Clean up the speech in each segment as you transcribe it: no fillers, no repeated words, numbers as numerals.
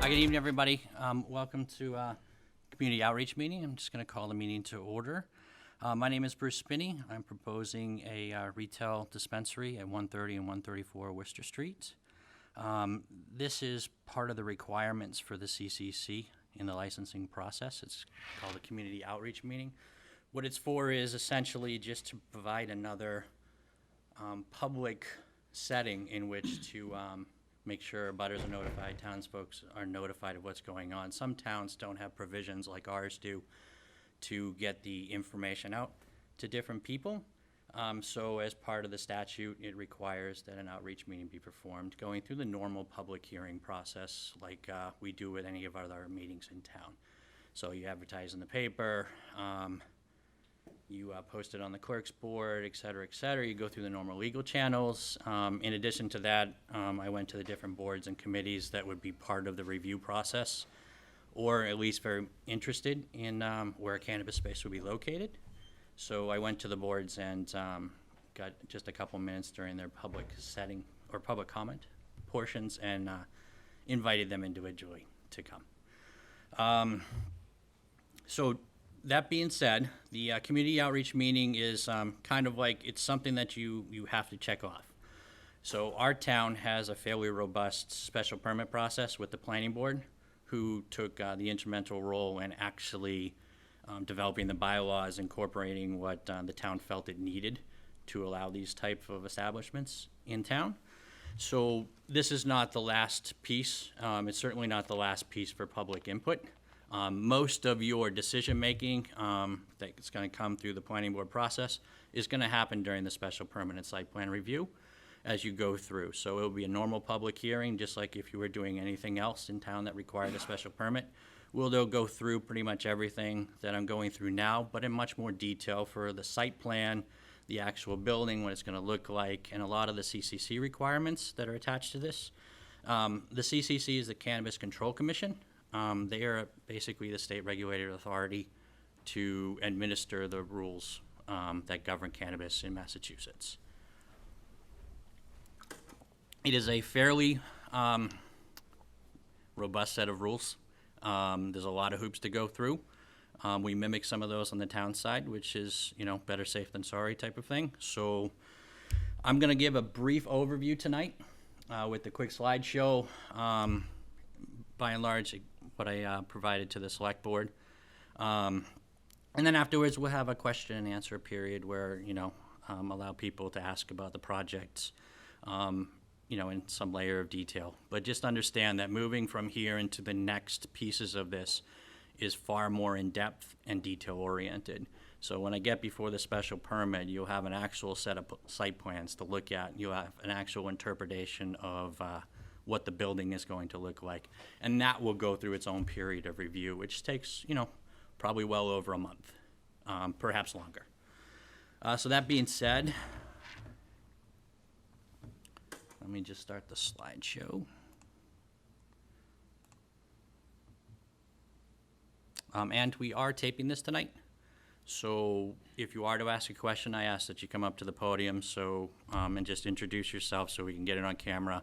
Good evening, everybody. Welcome to Community Outreach Meeting. I'm just going to call the meeting to order. My name is Bruce Spinney. I'm proposing a retail dispensary at 130 and 134 Worcester Street. This is part of the requirements for the CCC in the licensing process. It's called a Community Outreach Meeting. What it's for is essentially just to provide another public setting in which to make sure abutters are notified, townsfolk are notified of what's going on. Some towns don't have provisions like ours do to get the information out to different people. So as part of the statute, it requires that an outreach meeting be performed, going through the normal public hearing process like we do with any of our other meetings in town. So you advertise in the paper, you post it on the clerk's board, et cetera, et cetera. You go through the normal legal channels. In addition to that, I went to the different boards and committees that would be part of the review process, or at least very interested in where a cannabis space would be located. So I went to the boards and got just a couple minutes during their public setting or public comment portions and invited them individually to come. So that being said, the community outreach meeting is kind of like, it's something that you have to check off. So our town has a fairly robust special permit process with the planning board, who took the instrumental role in actually developing the bylaws, incorporating what the town felt it needed to allow these type of establishments in town. So this is not the last piece. It's certainly not the last piece for public input. Most of your decision-making that's going to come through the planning board process is going to happen during the special permanent site plan review as you go through. So it will be a normal public hearing, just like if you were doing anything else in town that required a special permit. They'll go through pretty much everything that I'm going through now, but in much more detail for the site plan, the actual building, what it's going to look like, and a lot of the CCC requirements that are attached to this. The CCC is the Cannabis Control Commission. They are basically the state regulated authority to administer the rules that govern cannabis in Massachusetts. It is a fairly robust set of rules. There's a lot of hoops to go through. We mimic some of those on the town side, which is, better safe than sorry type of thing. So I'm going to give a brief overview tonight with the quick slideshow. By and large, what I provided to the select board. And then afterwards, we'll have a question and answer period where, allow people to ask about the projects, in some layer of detail. But just understand that moving from here into the next pieces of this is far more in-depth and detail-oriented. So when I get before the special permit, you'll have an actual set of site plans to look at. You'll have an actual interpretation of what the building is going to look like. And that will go through its own period of review, which takes, probably well over a month, perhaps longer. So that being said, let me just start the slideshow. And we are taping this tonight. So if you are to ask a question, I ask that you come up to the podium and just introduce yourself so we can get it on camera.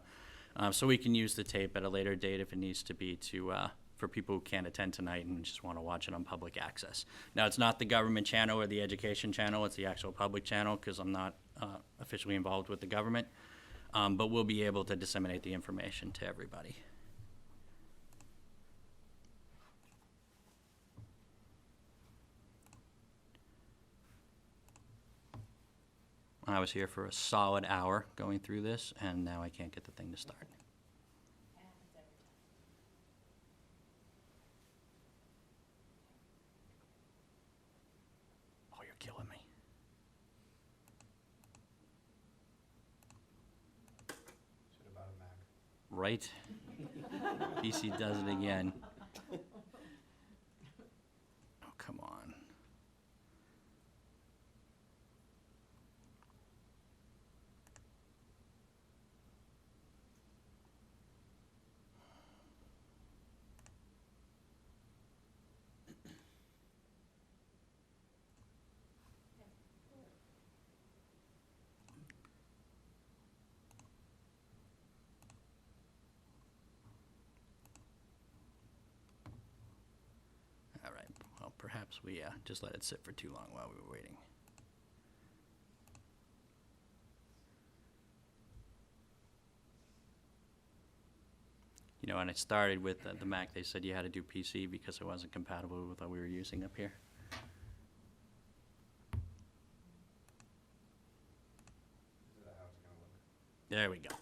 So we can use the tape at a later date if it needs to be for people who can't attend tonight and just want to watch it on public access. Now, it's not the government channel or the education channel, it's the actual public channel because I'm not officially involved with the government, but we'll be able to disseminate the information to everybody. I was here for a solid hour going through this, and now I can't get the thing to start. Oh, you're killing me. Should have bought a Mac. Right? PC does it again. Oh, come on. perhaps we just let it sit for too long while we were waiting. You know, when I started with the Mac, they said you had to do PC because it wasn't compatible with what we were using up here. Is that how it's gonna look? There we go.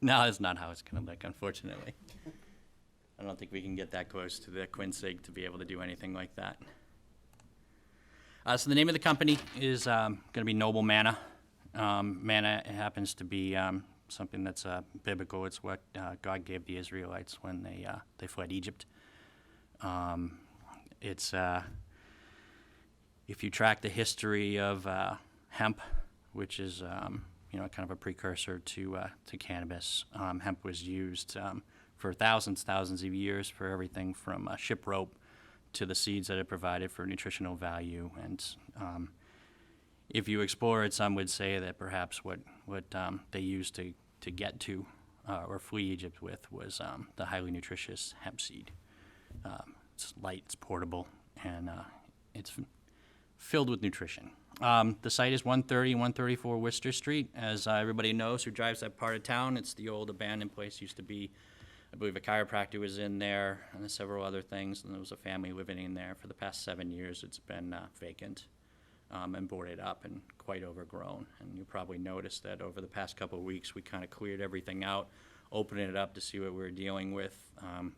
No, that's not how it's going to look, unfortunately. I don't think we can get that close to the Quinsig to be able to do anything like that. So the name of the company is going to be Noble Manna. Manna happens to be something that's biblical. It's what God gave the Israelites when they fled Egypt. It's if you track the history of hemp, which is kind of a precursor to cannabis. Hemp was used for thousands of years for everything from ship rope to the seeds that it provided for nutritional value. And if you explore it, some would say that perhaps what they used to get to or flee Egypt with was the highly nutritious hemp seed. It's light, it's portable, and it's filled with nutrition. The site is 130 and 134 Worcester Street. As everybody knows who drives that part of town, it's the old abandoned place. Used to be, I believe, a chiropractor was in there and several other things, and there was a family living in there. For the past 7 years, it's been vacant and boarded up and quite overgrown. And you probably noticed that over the past couple of weeks, we kind of cleared everything out, opening it up to see what we were dealing with,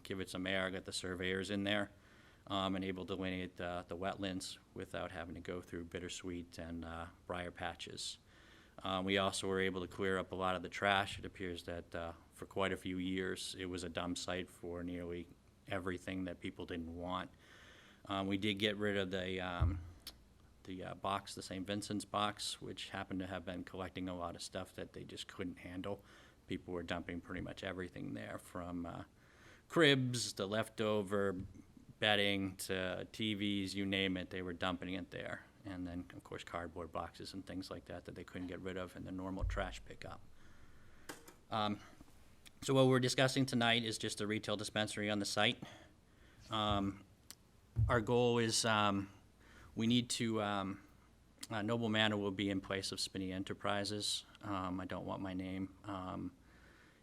give it some air, got the surveyors in there. And able to delineate the wetlands without having to go through bittersweet and briar patches. We also were able to clear up a lot of the trash. It appears that for quite a few years it was a dump site for nearly everything that people didn't want. We did get rid of the box, the St. Vincent's box, which happened to have been collecting a lot of stuff that they just couldn't handle. People were dumping pretty much everything there, from cribs to leftover bedding to TVs, you name it, they were dumping it there. And then, of course, cardboard boxes and things like that they couldn't get rid of in the normal trash pickup. So what we're discussing tonight is just a retail dispensary on the site. Our goal is we need to, Noble Manor will be in place of Spinney Enterprises. I don't want my name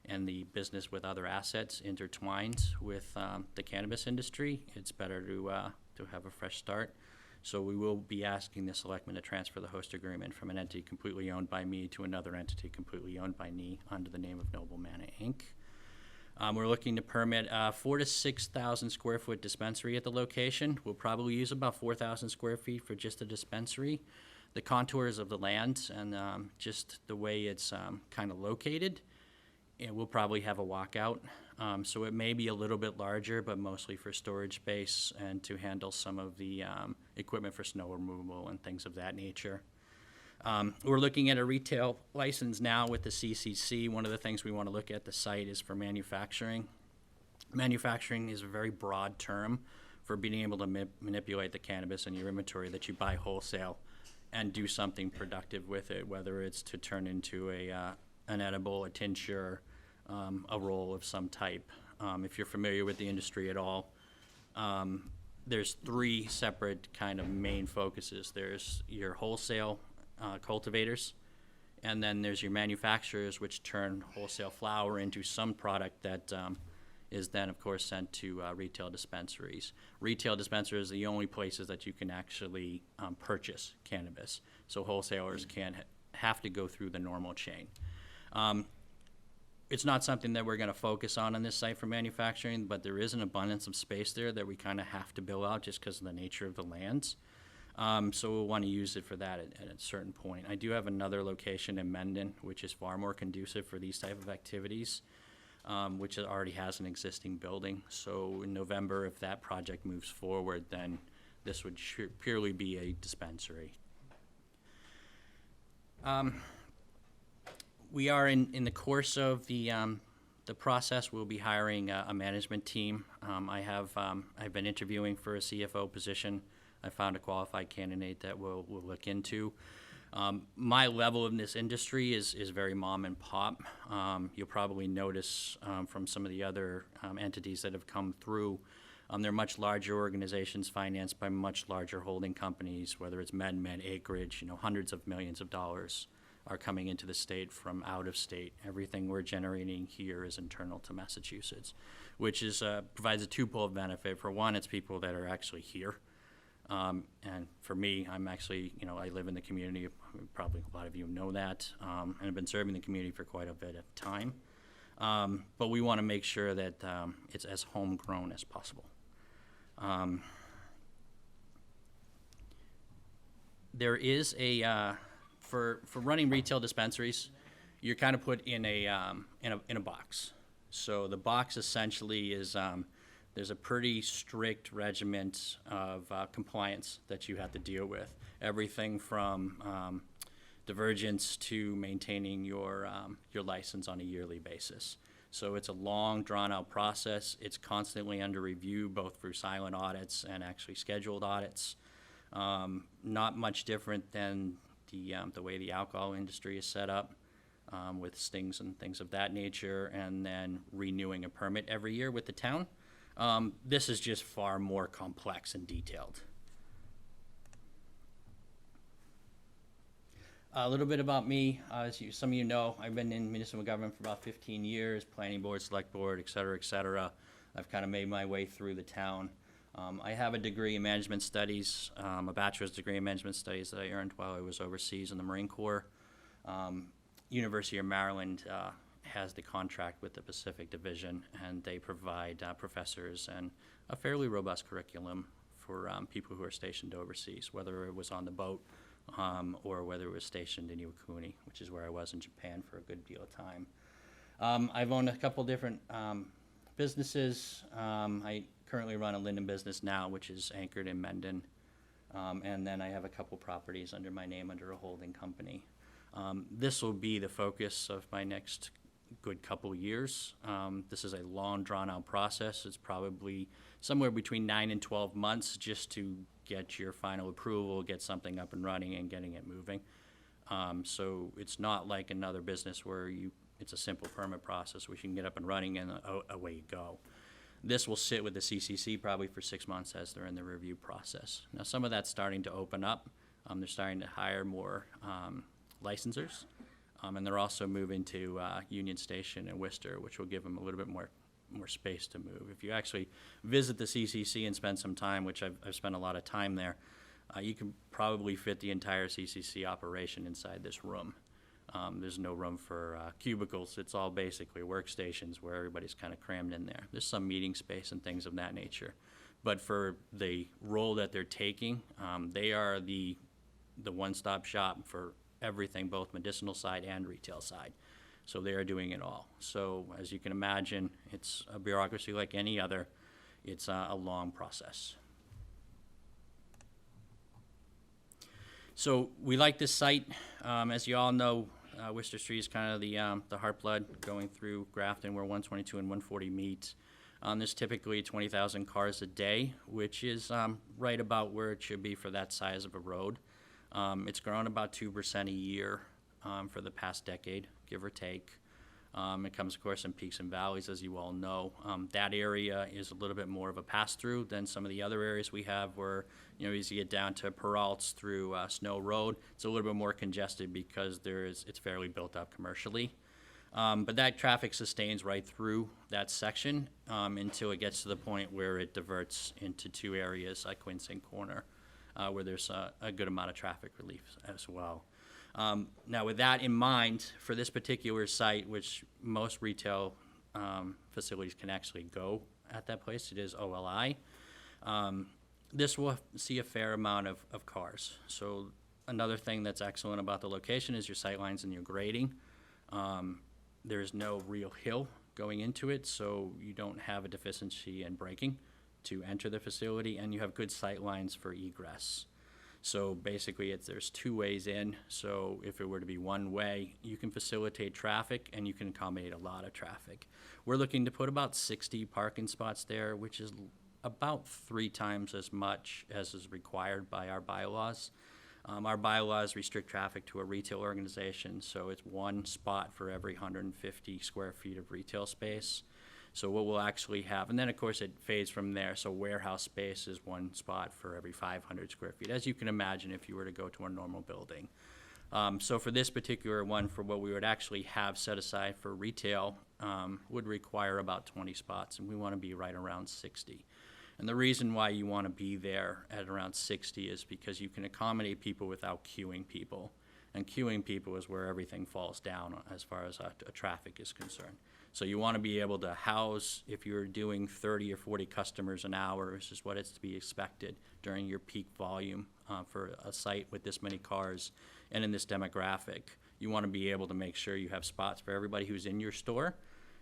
and the business with other assets intertwined with the cannabis industry. It's better to have a fresh start. So we will be asking the selectmen to transfer the host agreement from an entity completely owned by me to another entity completely owned by me under the name of Noble Manor, Inc. We're looking to permit 4,000 to 6,000 square foot dispensary at the location. We'll probably use about 4,000 square feet for just a dispensary. The contours of the land and just the way it's kind of located, and we'll probably have a walkout. So it may be a little bit larger, but mostly for storage space and to handle some of the equipment for snow removal and things of that nature. We're looking at a retail license now with the CCC. One of the things we want to look at the site is for manufacturing. Manufacturing is a very broad term for being able to manipulate the cannabis in your inventory that you buy wholesale and do something productive with it, whether it's to turn into an edible, a tincture, a roll of some type. If you're familiar with the industry at all, there's three separate kind of main focuses. There's your wholesale cultivators, and then there's your manufacturers, which turn wholesale flower into some product that is then, of course, sent to retail dispensaries. Retail dispensaries are the only places that you can actually purchase cannabis, so wholesalers can't have to go through the normal chain. It's not something that we're going to focus on this site for manufacturing, but there is an abundance of space there that we kind of have to build out just because of the nature of the lands. So we'll want to use it for that at a certain point. I do have another location in Mendon, which is far more conducive for these type of activities, which already has an existing building. So in November, if that project moves forward, then this would purely be a dispensary. We are in the course of the process. We'll be hiring a management team. I've been interviewing for a CFO position. I found a qualified candidate that we'll look into. My level in this industry is very mom and pop. You'll probably notice from some of the other entities that have come through, They're much larger organizations financed by much larger holding companies, whether it's MedMed, Acreage, hundreds of millions of dollars are coming into the state from out of state. Everything we're generating here is internal to Massachusetts, which provides a twofold benefit. For one, it's people that are actually here. And for me, I'm actually, I live in the community. Probably a lot of you know that, and I've been serving the community for quite a bit of time. But we want to make sure that it's as homegrown as possible. There is for running retail dispensaries, you're kind of put in a box. So the box essentially is there's a pretty strict regiment of compliance that you have to deal with. Everything from divergence to maintaining your license on a yearly basis. So it's a long, drawn-out process. It's constantly under review, both through silent audits and actually scheduled audits. Not much different than the way the alcohol industry is set up, with stings and things of that nature, and then renewing a permit every year with the town. This is just far more complex and detailed. A little bit about me. As some of you know, I've been in municipal government for about 15 years, planning board, select board, et cetera, et cetera. I've kind of made my way through the town. I have a degree in management studies, a bachelor's degree in management studies that I earned while I was overseas in the Marine Corps. University of Maryland has the contract with the Pacific Division, and they provide professors and a fairly robust curriculum for people who are stationed overseas, whether it was on the boat or whether it was stationed in Iwakuni, which is where I was in Japan for a good deal of time. I've owned a couple different businesses. I currently run a linen business now, which is anchored in Mendon, and then I have a couple properties under my name under a holding company. This will be the focus of my next good couple years. This is a long, drawn-out process. It's probably somewhere between 9 and 12 months just to get your final approval, get something up and running, and getting it moving. So it's not like another business where it's a simple permit process which you can get up and running and away you go. This will sit with the CCC probably for 6 months as they're in the review process. Now, some of that's starting to open up. They're starting to hire more licensors, and they're also moving to Union Station and Worcester, which will give them a little bit more space to move. If you actually visit the CCC and spend some time, which I've spent a lot of time there, you can probably fit the entire CCC operation inside this room. There's no room for cubicles. It's all basically workstations where everybody's kind of crammed in there. There's some meeting space and things of that nature. But for the role that they're taking, they are the one-stop shop for everything, both medicinal side and retail side. So they are doing it all. So as you can imagine, it's a bureaucracy like any other. It's a long process. So we like this site. As you all know, Worcester Street is kind of the heart blood going through Grafton, where 122 and 140 meet. There's typically 20,000 cars a day, which is right about where it should be for that size of a road. It's grown about 2% a year for the past decade, give or take. It comes, of course, in peaks and valleys, as you all know. That area is a little bit more of a pass-through than some of the other areas we have where, as you get down to Peralt's through Snow Road, it's a little bit more congested because it's fairly built up commercially. But that traffic sustains right through that section until it gets to the point where it diverts into two areas, like Quincy Corner, where there's a good amount of traffic relief as well. Now, with that in mind, for this particular site, which most retail facilities can actually go at that place, it is OLI. This will see a fair amount of cars. So another thing that's excellent about the location is your sight lines and your grading. There's no real hill going into it, so you don't have a deficiency in braking to enter the facility, and you have good sight lines for egress. So basically, there's two ways in. So if it were to be one way, you can facilitate traffic and you can accommodate a lot of traffic. We're looking to put about 60 parking spots there, which is about 3 times as much as is required by our bylaws. Our bylaws restrict traffic to a retail organization, so it's 1 spot for every 150 square feet of retail space. So what we'll actually have, and then of course it fades from there. So warehouse space is one spot for every 500 square feet, as you can imagine if you were to go to a normal building. So for this particular one, for what we would actually have set aside for retail, would require about 20 spots, and we want to be right around 60. And the reason why you want to be there at around 60 is because you can accommodate people without queuing people. And queuing people is where everything falls down as far as traffic is concerned. So you want to be able to house, if you're doing 30 or 40 customers an hour, which is what is to be expected during your peak volume for a site with this many cars and in this demographic, you want to be able to make sure you have spots for everybody who's in your store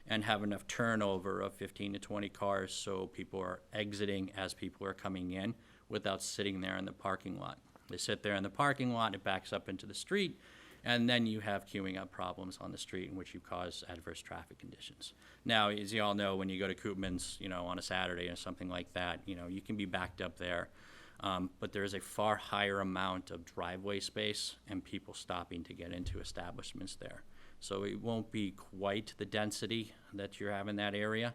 and have enough turnover of 15 to 20 cars so people are exiting as people are coming in without sitting there in the parking lot. They sit there in the parking lot, it backs up into the street, and then you have queuing up problems on the street in which you cause adverse traffic conditions. Now, as you all know, when you go to Koopman's, on a Saturday or something like that, you can be backed up there. But there is a far higher amount of driveway space and people stopping to get into establishments there. So it won't be quite the density that you have in that area,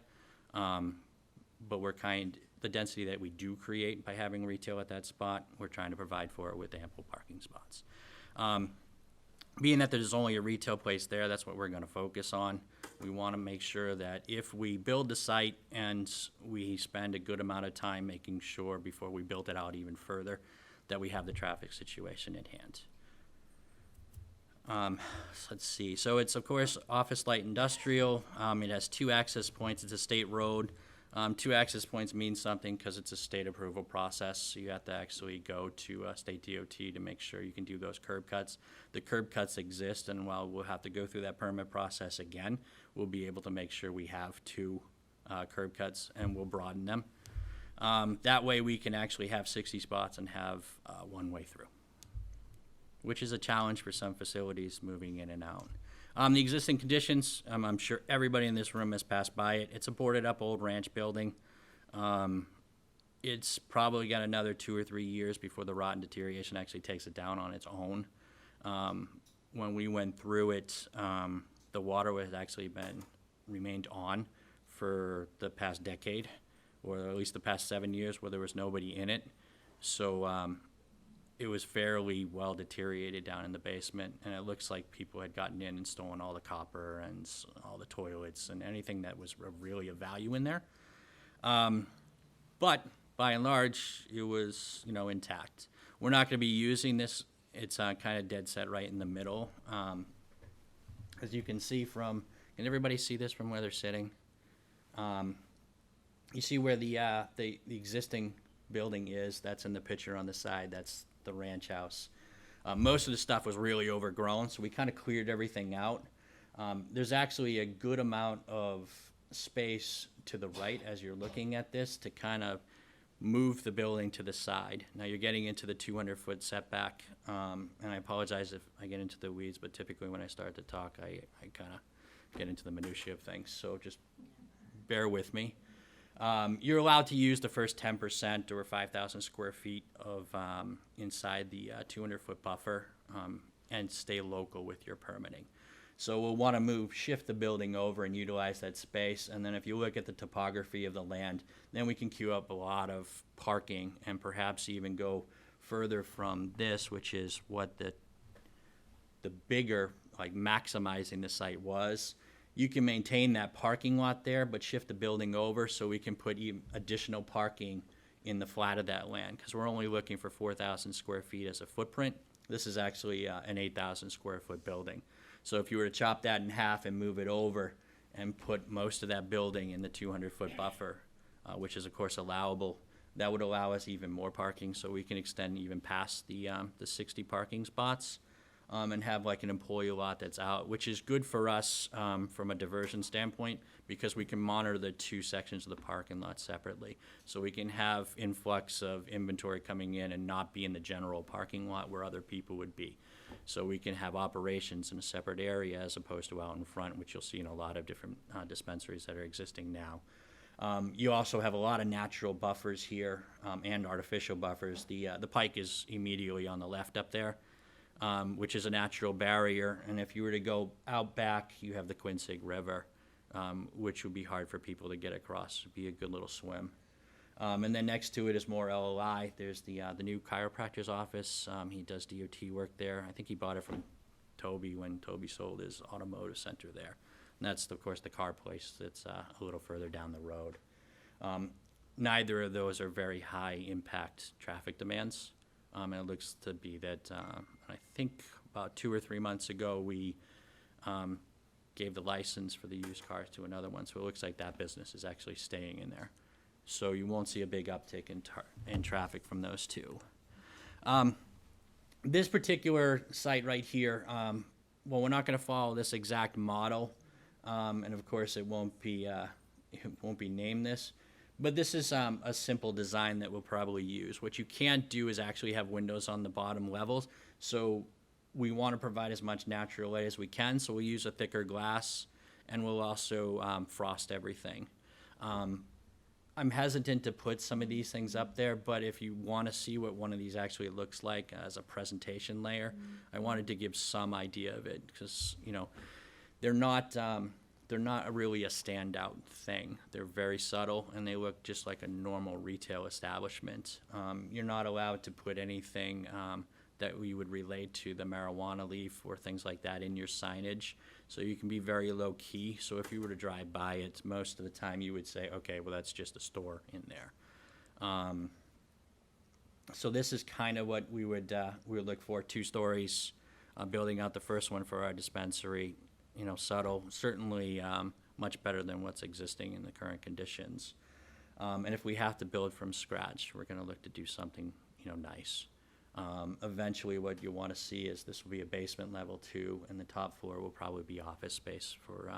but the density that we do create by having retail at that spot, we're trying to provide for it with ample parking spots. Being that there's only a retail place there, that's what we're going to focus on. We want to make sure that if we build the site and we spend a good amount of time making sure before we build it out even further, that we have the traffic situation at hand. So let's see. So it's, of course, office light industrial. It has 2 access points. It's a state road. 2 access points means something because it's a state approval process. So you have to actually go to state DOT to make sure you can do those curb cuts. The curb cuts exist, and while we'll have to go through that permit process again, we'll be able to make sure we have 2 curb cuts, and we'll broaden them. That way we can actually have 60 spots and have one way through, which is a challenge for some facilities moving in and out. The existing conditions, I'm sure everybody in this room has passed by it. It's a boarded up old ranch building. It's probably got another 2 or 3 years before the rot and deterioration actually takes it down on its own. When we went through it, the water had actually remained on for the past decade, or at least the past 7 years where there was nobody in it. So it was fairly well deteriorated down in the basement, and it looks like people had gotten in and stolen all the copper and all the toilets and anything that was really of value in there. But by and large, it was, intact. We're not going to be using this. It's kind of dead set right in the middle. As you can see can everybody see this from where they're sitting? You see where the existing building is. That's in the picture on the side. That's the ranch house. Most of the stuff was really overgrown, so we kind of cleared everything out. There's actually a good amount of space to the right as you're looking at this to kind of move the building to the side. Now you're getting into the 200-foot setback, and I apologize if I get into the weeds, but typically when I start to talk, I kind of get into the minutiae of things, so just bear with me. You're allowed to use the first 10% or 5,000 square feet of inside the 200-foot buffer and stay local with your permitting. So we'll want to shift the building over and utilize that space. And then if you look at the topography of the land, then we can queue up a lot of parking and perhaps even go further from this, which is what the bigger, like maximizing the site was. You can maintain that parking lot there, but shift the building over so we can put additional parking in the flat of that land, because we're only looking for 4,000 square feet as a footprint. This is actually an 8,000 square foot building. So if you were to chop that in half and move it over and put most of that building in the 200-foot buffer, which is of course allowable, that would allow us even more parking, so we can extend even past the 60 parking spots. And have like an employee lot that's out, which is good for us from a diversion standpoint, because we can monitor the 2 sections of the parking lot separately. So we can have influx of inventory coming in and not be in the general parking lot where other people would be. So we can have operations in a separate area as opposed to out in front, which you'll see in a lot of different dispensaries that are existing now. You also have a lot of natural buffers here and artificial buffers. The pike is immediately on the left up there. Which is a natural barrier, and if you were to go out back, you have the Quincy River, which would be hard for people to get across. It'd be a good little swim. And then next to it is more LOI. There's the new chiropractor's office. He does DOT work there. I think he bought it from Toby when Toby sold his automotive center there. And that's, of course, the car place that's a little further down the road. Neither of those are very high impact traffic demands. And it looks to be that, I think about 2 or 3 months ago, we gave the license for the used cars to another one. So it looks like that business is actually staying in there. So you won't see a big uptick in traffic from those two. This particular site right here, well, we're not going to follow this exact model, and of course it won't be named this, but this is a simple design that we'll probably use. What you can't do is actually have windows on the bottom levels, so we want to provide as much natural light as we can, so we'll use a thicker glass, and we'll also frost everything. I'm hesitant to put some of these things up there, but if you want to see what one of these actually looks like as a presentation layer, I wanted to give some idea of it because, you know, they're not really a standout thing. They're very subtle and they look just like a normal retail establishment. You're not allowed to put anything that we would relate to the marijuana leaf or things like that in your signage. So you can be very low key. So if you were to drive by it, most of the time you would say, okay, well, that's just a store in there. So this is kind of what we would look for: 2 stories, building out the first one for our dispensary. You know, subtle, certainly much better than what's existing in the current conditions. And if we have to build from scratch, we're going to look to do something, you know, nice. Eventually what you want to see is this will be a basement level 2, and the top floor will probably be office space for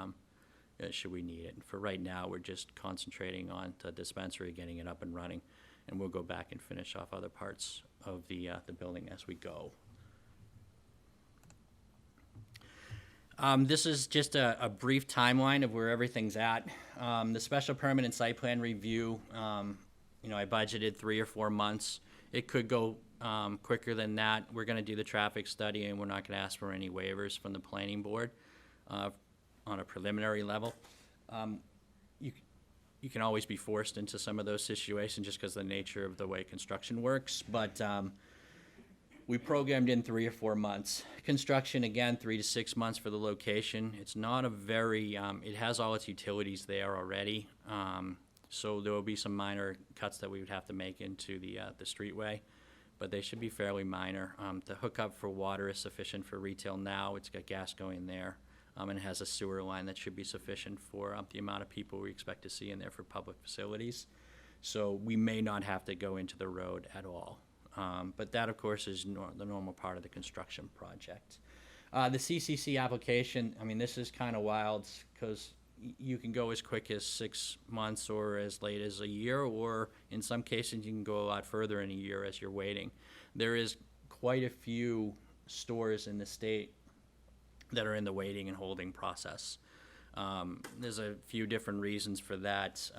should we need it. And for right now, we're just concentrating on the dispensary, getting it up and running, and we'll go back and finish off other parts of the building as we go. This is just a brief timeline of where everything's at. The special permit and site plan review, you know, I budgeted 3 or 4 months. It could go quicker than that. We're going to do the traffic study, and we're not going to ask for any waivers from the planning board on a preliminary level. You can always be forced into some of those situations just because of the nature of the way construction works, but we programmed in 3 or 4 months. Construction, again, 3 to 6 months for the location. It's not a very, it has all its utilities there already, so there will be some minor cuts that we would have to make into the streetway, but they should be fairly minor. The hookup for water is sufficient for retail now. It's got gas going there, and it has a sewer line that should be sufficient for the amount of people we expect to see in there for public facilities. So we may not have to go into the road at all. But that, of course, is the normal part of the construction project. The CCC application, I mean, this is kind of wild because you can go as quick as 6 months or as late as a year, or in some cases you can go a lot further in a year as you're waiting. There is quite a few stores in the state that are in the waiting and holding process. There's a few different reasons for that.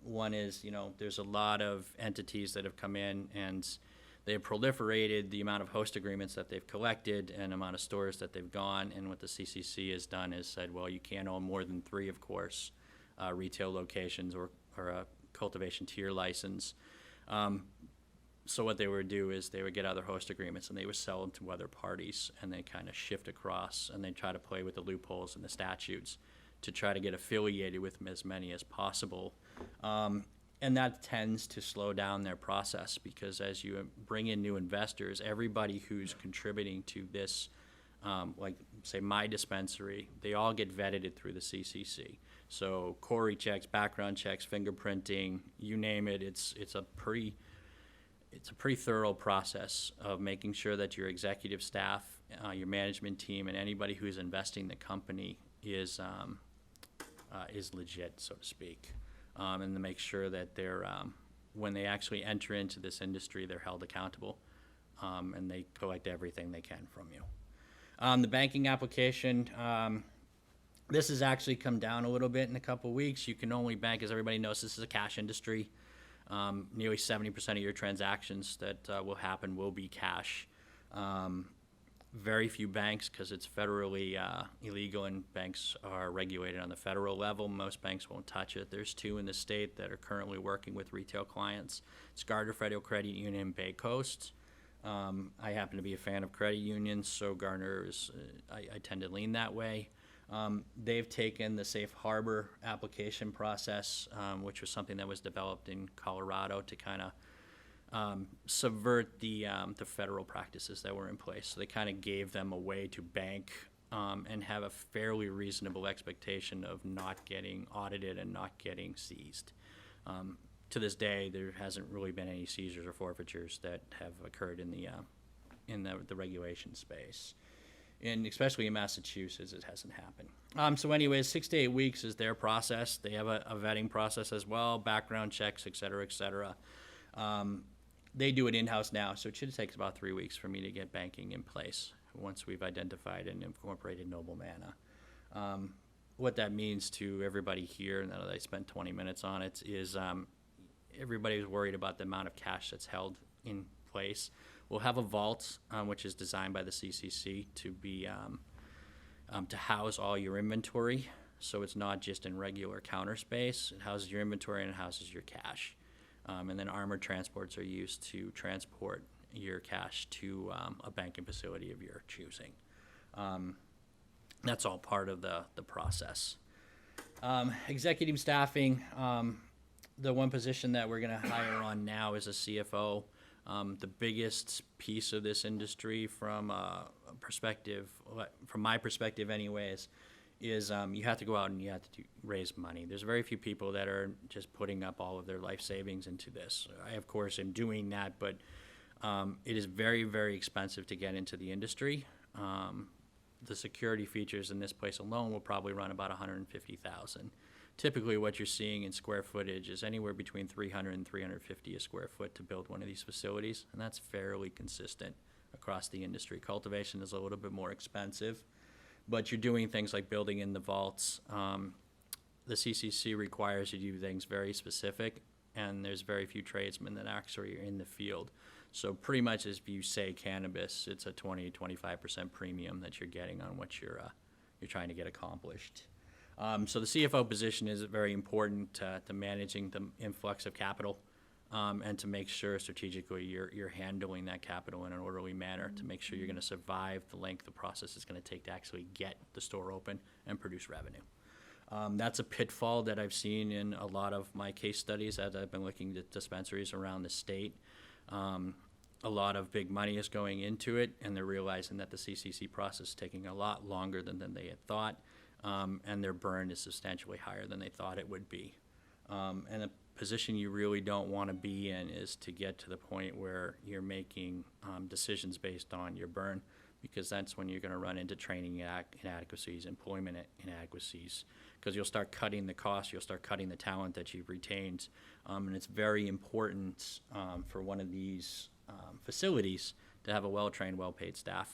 One is, you know, there's a lot of entities that have come in and they have proliferated the amount of host agreements that they've collected and amount of stores that they've gone. And what the CCC has done is said, well, you can't own more than 3, of course, retail locations or a cultivation tier license. So what they would do is they would get other host agreements and they would sell them to other parties, and they kind of shift across and they try to play with the loopholes and the statutes to try to get affiliated with as many as possible. And that tends to slow down their process because as you bring in new investors, everybody who's contributing to this, like say my dispensary, they all get vetted through the CCC. So Corey checks, background checks, fingerprinting, you name it. It's a pretty thorough process of making sure that your executive staff, your management team, and anybody who's investing in the company is legit, so to speak. And to make sure that they're, when they actually enter into this industry, they're held accountable, and they collect everything they can from you. The banking application, this has actually come down a little bit in a couple weeks. You can only bank, as everybody knows, this is a cash industry. Nearly 70% of your transactions that will happen will be cash. Very few banks, because it's federally illegal and banks are regulated on the federal level. Most banks won't touch it. There's 2 in the state that are currently working with retail clients. It's Gardner Federal Credit Union and Bay Coast. I happen to be a fan of credit unions, so Gardner is, I tend to lean that way. They've taken the safe harbor application process, which was something that was developed in Colorado to kind of subvert the federal practices that were in place. So they kind of gave them a way to bank and have a fairly reasonable expectation of not getting audited and not getting seized. To this day, there hasn't really been any seizures or forfeitures that have occurred in the regulation space. And especially in Massachusetts, it hasn't happened. So anyways, 6 to 8 weeks is their process. They have a vetting process as well, background checks, et cetera, et cetera. They do it in-house now, so it should take about 3 weeks for me to get banking in place once we've identified and incorporated Noble Manna. What that means to everybody here, now that I spent 20 minutes on it, is everybody's worried about the amount of cash that's held in place. We'll have a vault, which is designed by the CCC to be to house all your inventory. So it's not just in regular counter space. It houses your inventory and it houses your cash. And then armored transports are used to transport your cash to a banking facility of your choosing. That's all part of the process. Executive staffing, the one position that we're going to hire on now is a CFO. The biggest piece of this industry from my perspective anyways, is you have to go out and you have to raise money. There's very few people that are just putting up all of their life savings into this. I, of course, am doing that, but it is very, very expensive to get into the industry. The security features in this place alone will probably run about $150,000. Typically, what you're seeing in square footage is anywhere between 300 and 350 a square foot to build one of these facilities, and that's fairly consistent across the industry. Cultivation is a little bit more expensive, but you're doing things like building in the vaults. The CCC requires you to do things very specific, and there's very few tradesmen that actually are in the field. So pretty much as you say cannabis, it's a 20-25% premium that you're getting on what you're trying to get accomplished. So the CFO position is very important to managing the influx of capital and to make sure strategically you're handling that capital in an orderly manner to make sure you're going to survive the length the process is going to take to actually get the store open and produce revenue. That's a pitfall that I've seen in a lot of my case studies as I've been looking at dispensaries around the state. A lot of big money is going into it, and they're realizing that the CCC process is taking a lot longer than they had thought, and their burn is substantially higher than they thought it would be. And the position you really don't want to be in is to get to the point where you're making decisions based on your burn, because that's when you're going to run into training inadequacies, employment inadequacies, because you'll start cutting the costs, you'll start cutting the talent that you've retained. And it's very important for one of these facilities to have a well-trained, well-paid staff,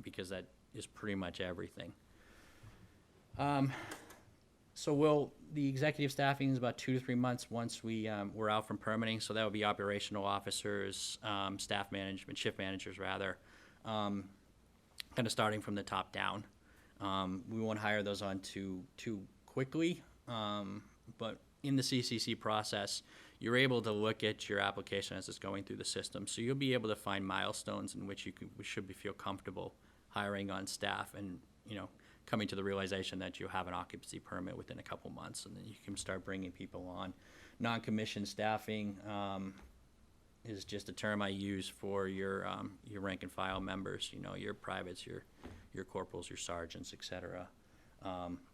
because that is pretty much everything. So the executive staffing is about 2 to 3 months once we're out from permitting. So that would be operational officers, staff management, shift managers rather, kind of starting from the top down. We won't hire those on too quickly, but in the CCC process, you're able to look at your application as it's going through the system. So you'll be able to find milestones in which feel comfortable hiring on staff and, coming to the realization that you have an occupancy permit within a couple months, and then you can start bringing people on. Non-commissioned staffing is just a term I use for your rank and file members, your privates, your corporals, your sergeants, et cetera.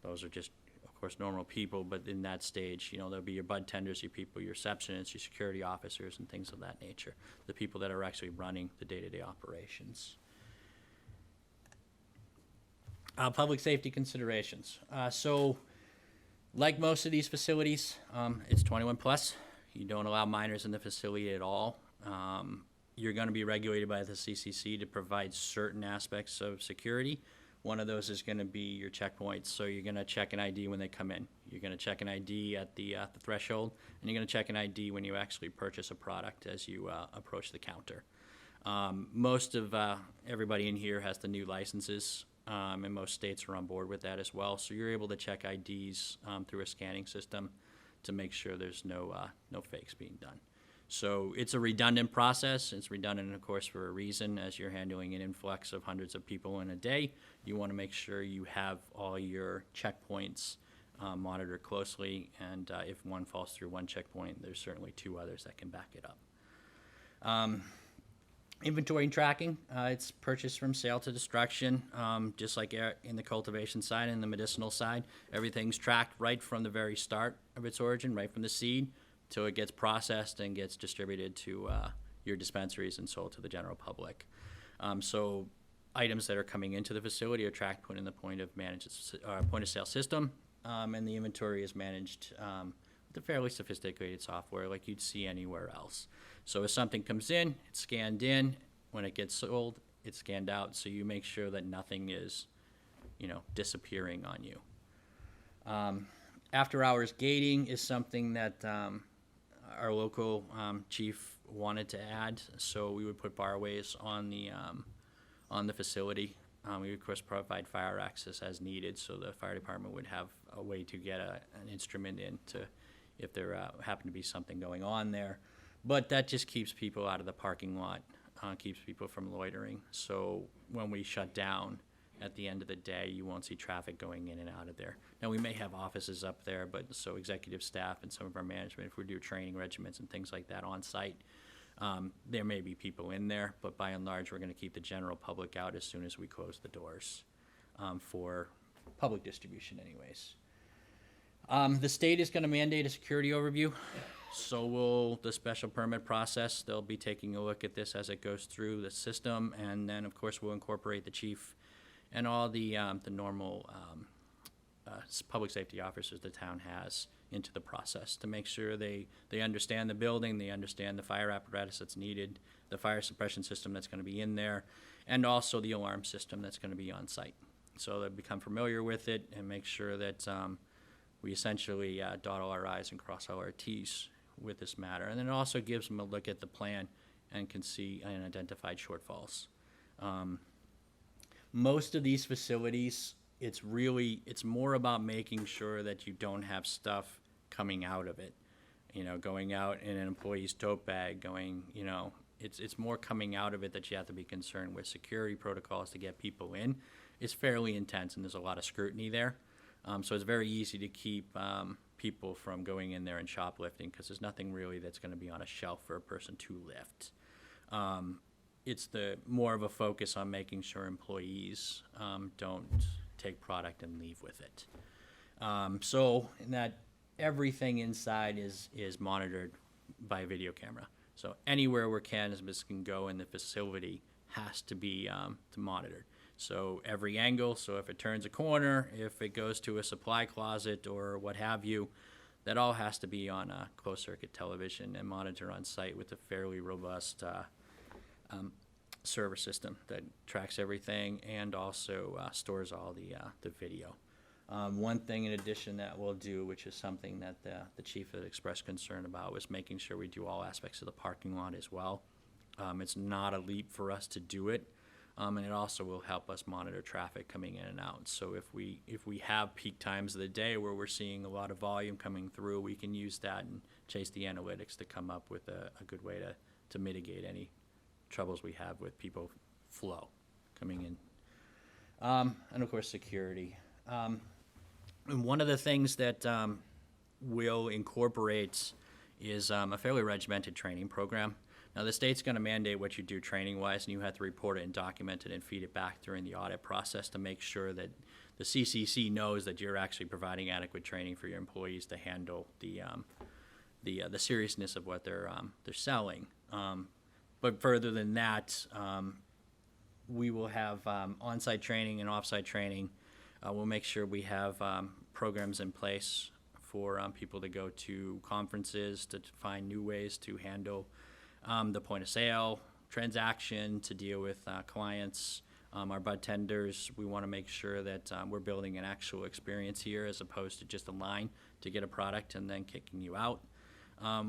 Those are just, of course, normal people, but in that stage, there'll be your bud tenders, your people, your receptionists, your security officers, and things of that nature, the people that are actually running the day-to-day operations. Public safety considerations. So, like most of these facilities, it's 21 plus. You don't allow minors in the facility at all. You're going to be regulated by the CCC to provide certain aspects of security. One of those is going to be your checkpoints. So you're going to check an ID when they come in. You're going to check an ID at the threshold, and you're going to check an ID when you actually purchase a product as you approach the counter. Most of everybody in here has the new licenses, and most states are on board with that as well. So you're able to check IDs through a scanning system to make sure there's no fakes being done. So it's a redundant process. It's redundant, of course, for a reason. As you're handling an influx of hundreds of people in a day, you want to make sure you have all your checkpoints monitored closely, and if one falls through one checkpoint, there's certainly two others that can back it up. Inventory and tracking, it's purchase from sale to destruction, just like in the cultivation side and the medicinal side. Everything's tracked right from the very start of its origin, right from the seed, till it gets processed and gets distributed to your dispensaries and sold to the general public. So items that are coming into the facility are tracked, put in the point of sale system, and the inventory is managed with a fairly sophisticated software like you'd see anywhere else. So if something comes in, it's scanned in. When it gets sold, it's scanned out. So you make sure that nothing is, disappearing on you. After hours gating is something that our local chief wanted to add. So we would put barways on the facility. We would, of course, provide fire access as needed, so the fire department would have a way to get an instrument in if there happened to be something going on there. But that just keeps people out of the parking lot, keeps people from loitering. So when we shut down at the end of the day, you won't see traffic going in and out of there. Now, we may have offices up there, but so executive staff and some of our management, if we do training regiments and things like that on site, there may be people in there, but by and large, we're going to keep the general public out as soon as we close the doors for public distribution anyways. The state is going to mandate a security overview. So will the special permit process. They'll be taking a look at this as it goes through the system, and then, of course, we'll incorporate the chief and all the normal public safety officers the town has into the process to make sure they understand the building, they understand the fire apparatus that's needed, the fire suppression system that's going to be in there, and also the alarm system that's going to be on site. So they become familiar with it and make sure that we essentially dot all our I's and cross all our T's with this matter. And then it also gives them a look at the plan and can see and identify shortfalls. Most of these facilities, it's more about making sure that you don't have stuff coming out of it, going out in an employee's tote bag, it's more coming out of it that you have to be concerned with. Security protocols to get people in is fairly intense, and there's a lot of scrutiny there. So it's very easy to keep people from going in there and shoplifting because there's nothing really that's going to be on a shelf for a person to lift. It's more of a focus on making sure employees don't take product and leave with it. So in that everything inside is monitored by video camera. So anywhere where cannabis can go in the facility has to be monitored. So every angle, so if it turns a corner, if it goes to a supply closet or what have you, that all has to be on a closed-circuit television and monitored on site with a fairly robust server system that tracks everything and also stores all the video. One thing in addition that we'll do, which is something that the chief had expressed concern about, was making sure we do all aspects of the parking lot as well. It's not a leap for us to do it. And it also will help us monitor traffic coming in and out. So if we have peak times of the day where we're seeing a lot of volume coming through, we can use that and chase the analytics to come up with a good way to mitigate any troubles we have with people flow coming in. And of course, security. And one of the things that we'll incorporate is a fairly regimented training program. Now, the state's going to mandate what you do training-wise, and you have to report it and document it and feed it back during the audit process to make sure that the CCC knows that you're actually providing adequate training for your employees to handle the seriousness of what they're selling. But further than that, we will have on-site training and off-site training. We'll make sure we have programs in place for people to go to conferences to find new ways to handle the point of sale transaction, to deal with clients, our bud tenders. We want to make sure that we're building an actual experience here as opposed to just a line to get a product and then kicking you out.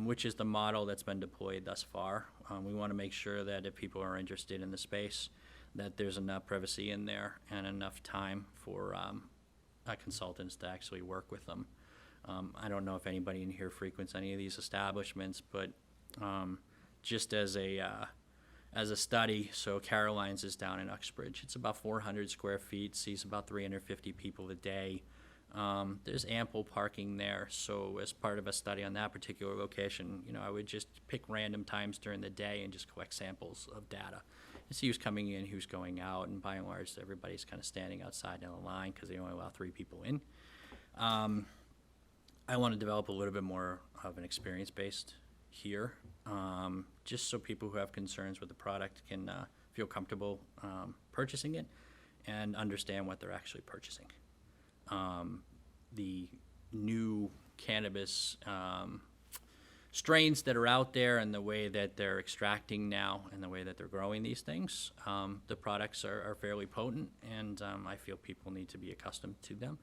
which is the model that's been deployed thus far. We want to make sure that if people are interested in the space, that there's enough privacy in there and enough time for consultants to actually work with them. I don't know if anybody in here frequents any of these establishments, but just as a study, so Caroline's is down in Uxbridge. It's about 400 square feet, sees about 350 people a day. There's ample parking there, so as part of a study on that particular location, I would just pick random times during the day and just collect samples of data and see who's coming in, who's going out, and by and large, everybody's kind of standing outside in a line because they only allow 3 people in. I want to develop a little bit more of an experience-based here, just so people who have concerns with the product can feel comfortable purchasing it and understand what they're actually purchasing. The new cannabis strains that are out there and the way that they're extracting now and the way that they're growing these things, the products are fairly potent, and I feel people need to be accustomed to them.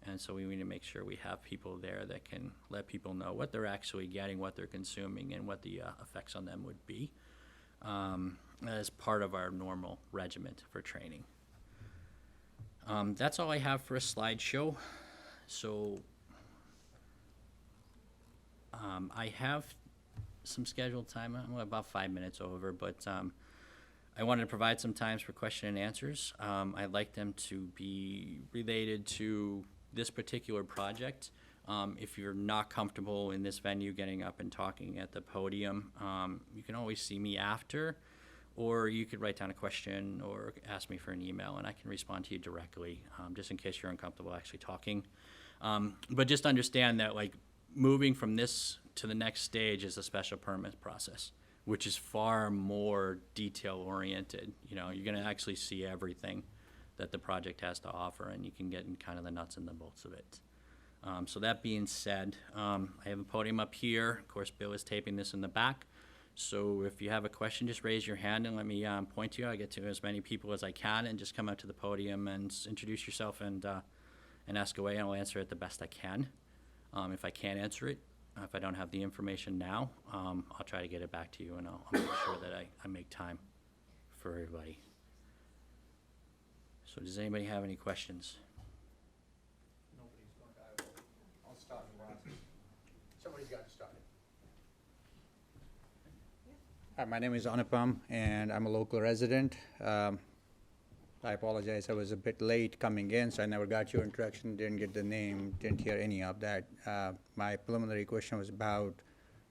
And so we need to make sure we have people there that can let people know what they're actually getting, what they're consuming, and what the effects on them would be as part of our normal regiment for training. That's all I have for a slideshow. So I have some scheduled time. I'm about 5 minutes over, but I wanted to provide some times for question and answers. I'd like them to be related to this particular project. If you're not comfortable in this venue getting up and talking at the podium, you can always see me after, or you could write down a question or ask me for an email and I can respond to you directly, just in case you're uncomfortable actually talking. But just understand that moving from this to the next stage is a special permit process, which is far more detail oriented. You're gonna actually see everything that the project has to offer, and you can get in kind of the nuts and the bolts of it. So that being said, I have a podium up here. Of course, Bill is taping this in the back. So if you have a question, just raise your hand and let me point to you. I get to as many people as I can, and just come up to the podium and introduce yourself and ask away, and I'll answer it the best I can. If I can't answer it, if I don't have the information now, I'll try to get it back to you, and I'll make sure that I make time for everybody. So does anybody have any questions? Nobody's going to. I'll start the process. Somebody's got to start it. Hi, my name is Anupam, and I'm a local resident. I apologize, I was a bit late coming in, so I never got your introduction, didn't get the name, didn't hear any of that. My preliminary question was about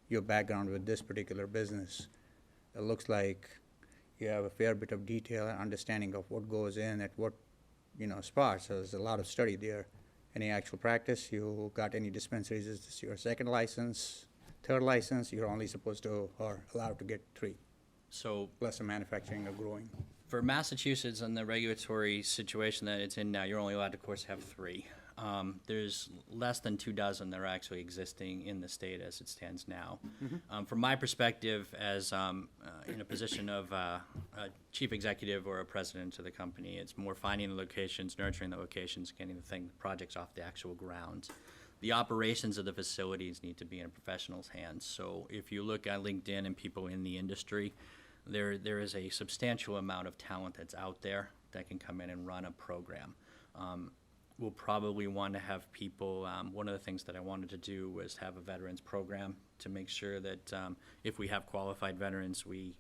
your background with this particular business. It looks like you have a fair bit of detail and understanding of what goes in at what spots. So there's a lot of study there. Any actual practice? You got any dispensaries? Is this your second license, third license? You're only supposed to or allowed to get 3, So plus some manufacturing or growing. for Massachusetts and the regulatory situation that it's in now, you're only allowed to, of course, have 3. There's less than 2 dozen that are actually existing in the state as it stands now. From my perspective, as in a position of a chief executive or a president of the company, it's more finding the locations, nurturing the locations, getting the projects off the actual ground. The operations of the facilities need to be in a professional's hands. So if you look at LinkedIn and people in the industry, there is a substantial amount of talent that's out there that can come in and run a program. We'll probably want to have people, one of the things that I wanted to do was have a veterans program to make sure that if we have qualified veterans, we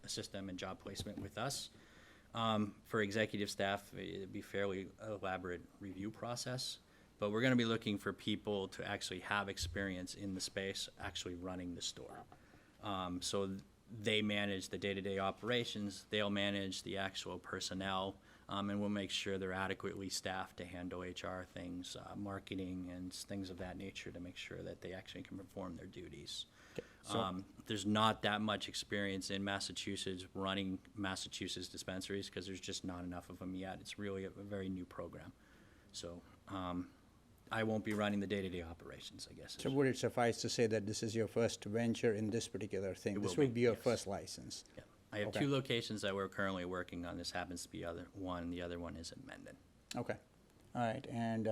assist them in job placement with us. For executive staff, it'd be fairly elaborate review process, but we're going to be looking for people to actually have experience in the space, actually running the store. So they manage the day-to-day operations, they'll manage the actual personnel, and we'll make sure they're adequately staffed to handle HR things, marketing, and things of that nature to make sure that they actually can perform their duties. There's not that much experience in Massachusetts running Massachusetts dispensaries because there's just not enough of them yet. It's really a very new program. So I won't be running the day-to-day operations, I guess. So would it suffice to say that this is your first venture in this particular thing? It This will will be your yes. first license? Yeah. I have Okay. 2 locations that we're currently working on. This happens to be one. The other one is in Mendon. Okay, all right, and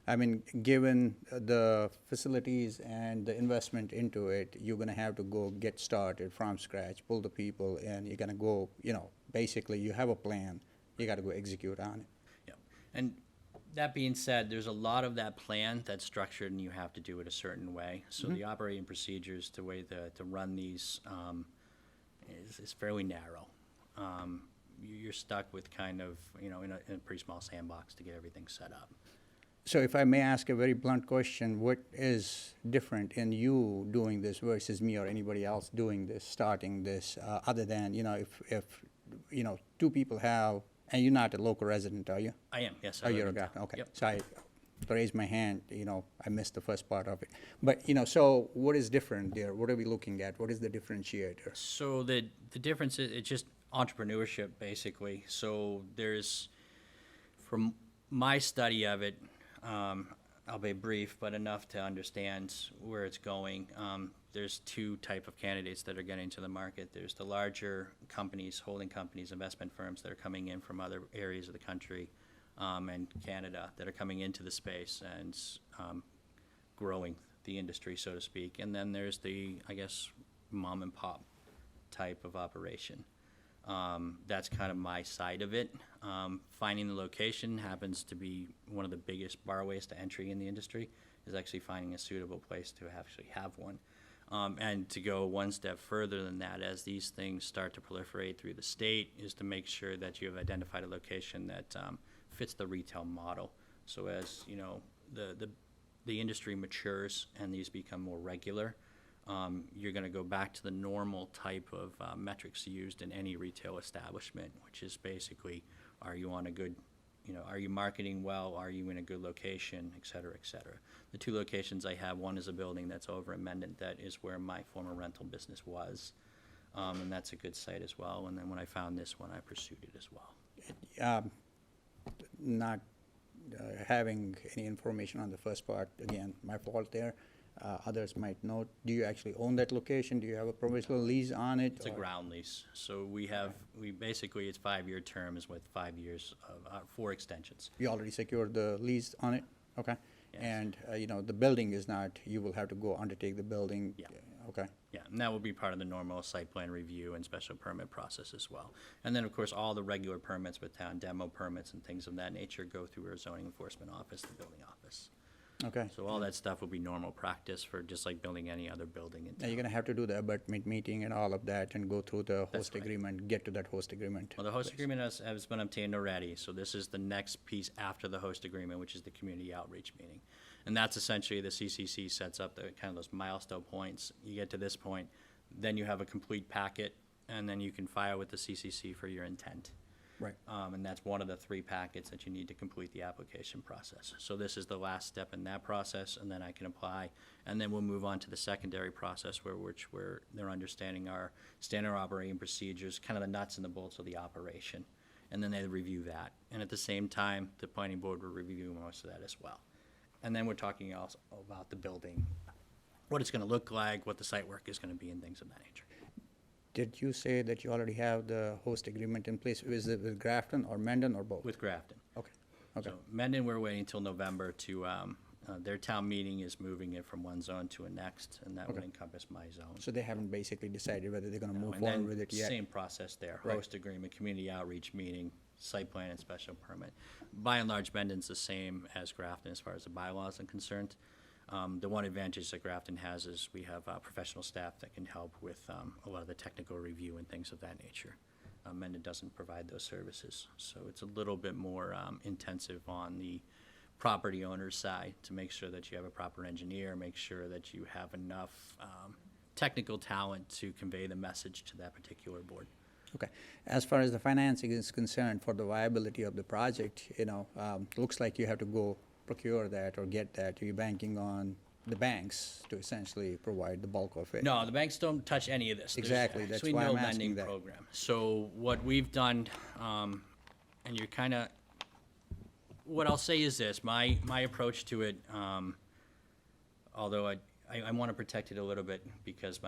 I mean, given the facilities and the investment into it, you're gonna have to go get started from scratch, pull the people, and you're gonna go, basically, you have a plan, you gotta go execute on it. Yeah. And that being said, there's a lot of that plan that's structured and you have to do it a certain way. So the operating procedures, the way to run these is fairly narrow. You're stuck with kind of, in a pretty small sandbox to get everything set up. So if I may ask a very blunt question, what is different in you doing this versus me or anybody else doing this, starting this, other than, if two people have, and you're not a local resident, are you? I am, yes. Oh, I live you're a in guy, town. okay. Yep. So I raised my hand, I missed the first part of it. But, so what is different there? What are we looking at? What is the differentiator? So the difference is it's just entrepreneurship, basically. So there's, from my study of it, I'll be brief, but enough to understand where it's going. There's two type of candidates that are getting to the market. There's the larger companies, holding companies, investment firms that are coming in from other areas of the country and Canada that are coming into the space and growing the industry, so to speak. And then there's the, I guess, mom and pop type of operation. That's kind of my side of it. Finding the location happens to be one of the biggest barways to entry in the industry, is actually finding a suitable place to actually have one. And to go one step further than that, as these things start to proliferate through the state, is to make sure that you have identified a location that fits the retail model. So as the industry matures and these become more regular, you're going to go back to the normal type of metrics used in any retail establishment, which is basically, are you on a good, are you marketing well, are you in a good location, et cetera, et cetera. The two locations I have, one is a building that's over in Mendon, that is where my former rental business was, and that's a good site as well. And then when I found this one, I pursued it as well. Not having any information on the first part, again, my fault there. Others might know. Do you actually own that location? Do you have a provisional lease on it? It's a ground lease. So we basically, it's 5-year terms with 5 years of 4 extensions. You already secured the lease on it? Okay. Yes. And, the building is not, you will have to go undertake the building? Yeah. Okay. Yeah, and that will be part of the normal site plan review and special permit process as well. And then, of course, all the regular permits with town demo permits and things of that nature go through our zoning enforcement office, the building office. Okay. So all that stuff will be normal practice for just like building any other building in Now, town. you're gonna have to do the abutment meeting and all of that and go through the host right. agreement, get to that host agreement. Well, the host agreement has been obtained already, so this is the next piece after the host agreement, which is the community outreach meeting. And that's essentially the CCC sets up the kind of those milestone points. You get to this point, then you have a complete packet, and then you can file with the CCC for your intent. Right. And that's one of the 3 packets that you need to complete the application process. So this is the last step in that process, and then I can apply. And then we'll move on to the secondary process where they're understanding our standard operating procedures, kind of the nuts and the bolts of the operation. And then they review that. And at the same time, the planning board will review most of that as well. And then we're talking also about the building, what it's going to look like, what the site work is going to be, and things of that nature. Did you say that you already have the host agreement in place? Is it with Grafton or Mendon or both? With Grafton. Okay, okay, So Mendon, we're waiting till November to, their town meeting is moving it from one zone to a next, and that would Okay. encompass my zone. so they haven't basically decided whether they're gonna move And then forward with it yet? Same process there, Right. host agreement, community outreach meeting, site plan and special permit. By and large, Mendon's the same as Grafton as far as the bylaws are concerned. The one advantage that Grafton has is we have professional staff that can help with a lot of the technical review and things of that nature. Mendon doesn't provide those services, so it's a little bit more intensive on the property owner's side to make sure that you have a proper engineer, make sure that you have enough technical talent to convey the message to that particular board. Okay. As far as the financing is concerned for the viability of the project, looks like you have to go procure that or get that. Are you banking on the banks to essentially provide the bulk of it? No, the banks don't touch any of this. Exactly, that's There's why actually I'm no asking lending that. program. So what we've done, and you're kind of, what I'll say is this, my approach to it, although I want to protect it a little bit because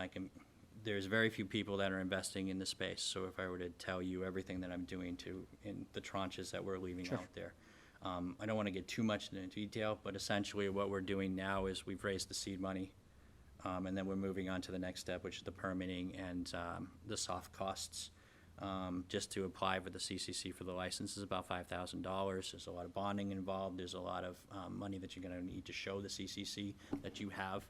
there's very few people that are investing in the space. So if I were to tell you everything that I'm doing in the tranches that we're leaving Sure. out there, I don't want to get too much into detail, but essentially what we're doing now is we've raised the seed money, and then we're moving on to the next step, which is the permitting and the soft costs. Just to apply for the CCC for the license is about $5,000. There's a lot of bonding involved. There's a lot of money that you're going to need to show the CCC that you have,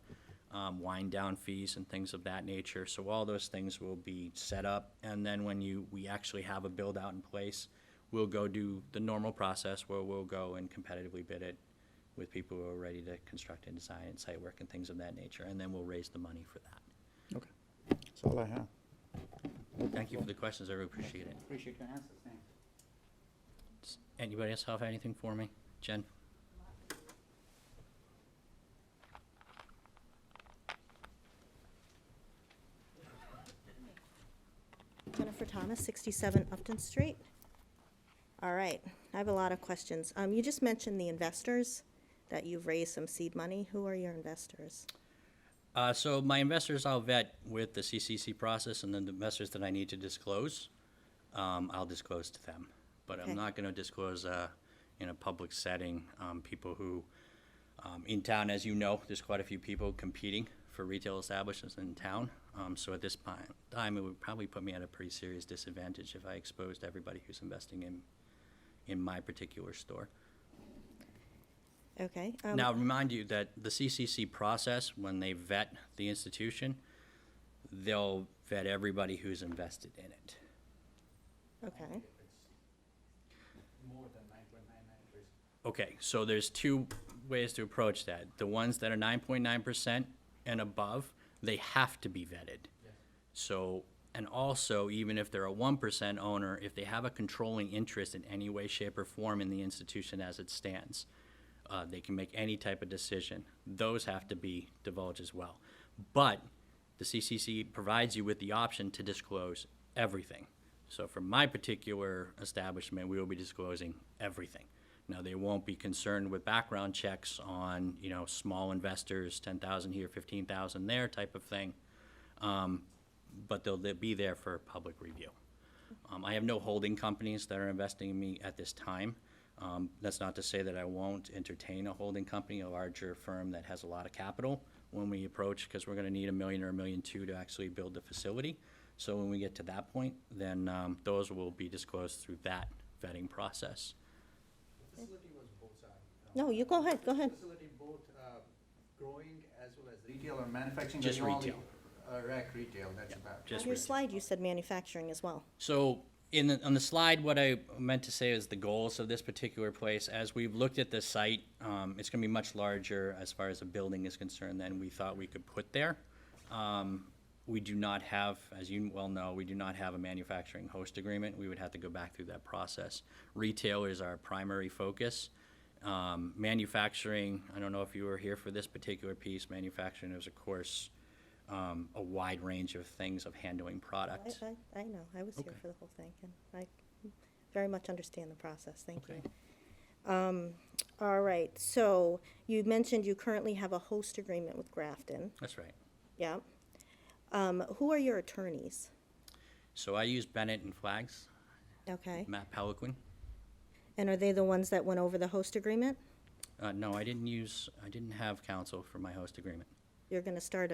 wind down fees and things of that nature. So all those things will be set up, and then when we actually have a build out in place, we'll go do the normal process where we'll go and competitively bid it with people who are ready to construct and design and site work and things of that nature, and then we'll raise the money for that. Okay. That's all I have. Thank you for the questions. I really appreciate it. Appreciate your answers, thanks. Does anybody else have anything for me? Jen? Jennifer Thomas, 67 Upton Street. All right, I have a lot of questions. You just mentioned the investors, that you've raised some seed money. Who are your investors? So my investors I'll vet with the CCC process, and then the investors that I need to disclose, I'll disclose to them. But Okay. I'm not going to disclose in a public setting people who, in town, as you know, there's quite a few people competing for retail establishments in town. So at this time, it would probably put me at a pretty serious disadvantage if I exposed everybody who's investing in my particular store. Okay. Now, remind you that the CCC process, when they vet the institution, they'll vet everybody who's invested in it. Okay. More than 9.99%. Okay, so there's two ways to approach that. The ones that are 9.9% and above, they have to be vetted. Yes. So, and also, even if they're a 1% owner, if they have a controlling interest in any way, shape, or form in the institution as it stands, they can make any type of decision. Those have to be divulged as well. But the CCC provides you with the option to disclose everything. So for my particular establishment, we will be disclosing everything. Now, they won't be concerned with background checks on, small investors, 10,000 here, 15,000 there type of thing. But they'll be there for public review. I have no holding companies that are investing in me at this time. That's not to say that I won't entertain a holding company, a larger firm that has a lot of capital when we approach, because we're going to need $1 million or $1.2 million to actually build the facility. So when we get to that point, then those will be disclosed through that vetting process. The facility was both sides. No, you go ahead, go ahead. Facility both growing as well as retail or manufacturing? Just or only, retail. Rec retail, that's about. Just On your retail. slide, you said manufacturing as well. So on the slide, what I meant to say is the goals of this particular place. As we've looked at the site, it's going to be much larger as far as the building is concerned than we thought we could put there. We do not have, as you well know, we do not have a manufacturing host agreement. We would have to go back through that process. Retail is our primary focus. Manufacturing, I don't know if you were here for this particular piece. Manufacturing is, of course, a wide range of things of handling product. I know, I was here Okay. for the whole thing, and I very much understand the process, thank you. Okay. All right, so you mentioned you currently have a host agreement with Grafton, That's right. yeah. Who are your attorneys? So I use Bennett and Flags, Okay, Matt Peliquin. and are they the ones that went over the host agreement? No, I didn't have counsel for my host agreement. You're gonna start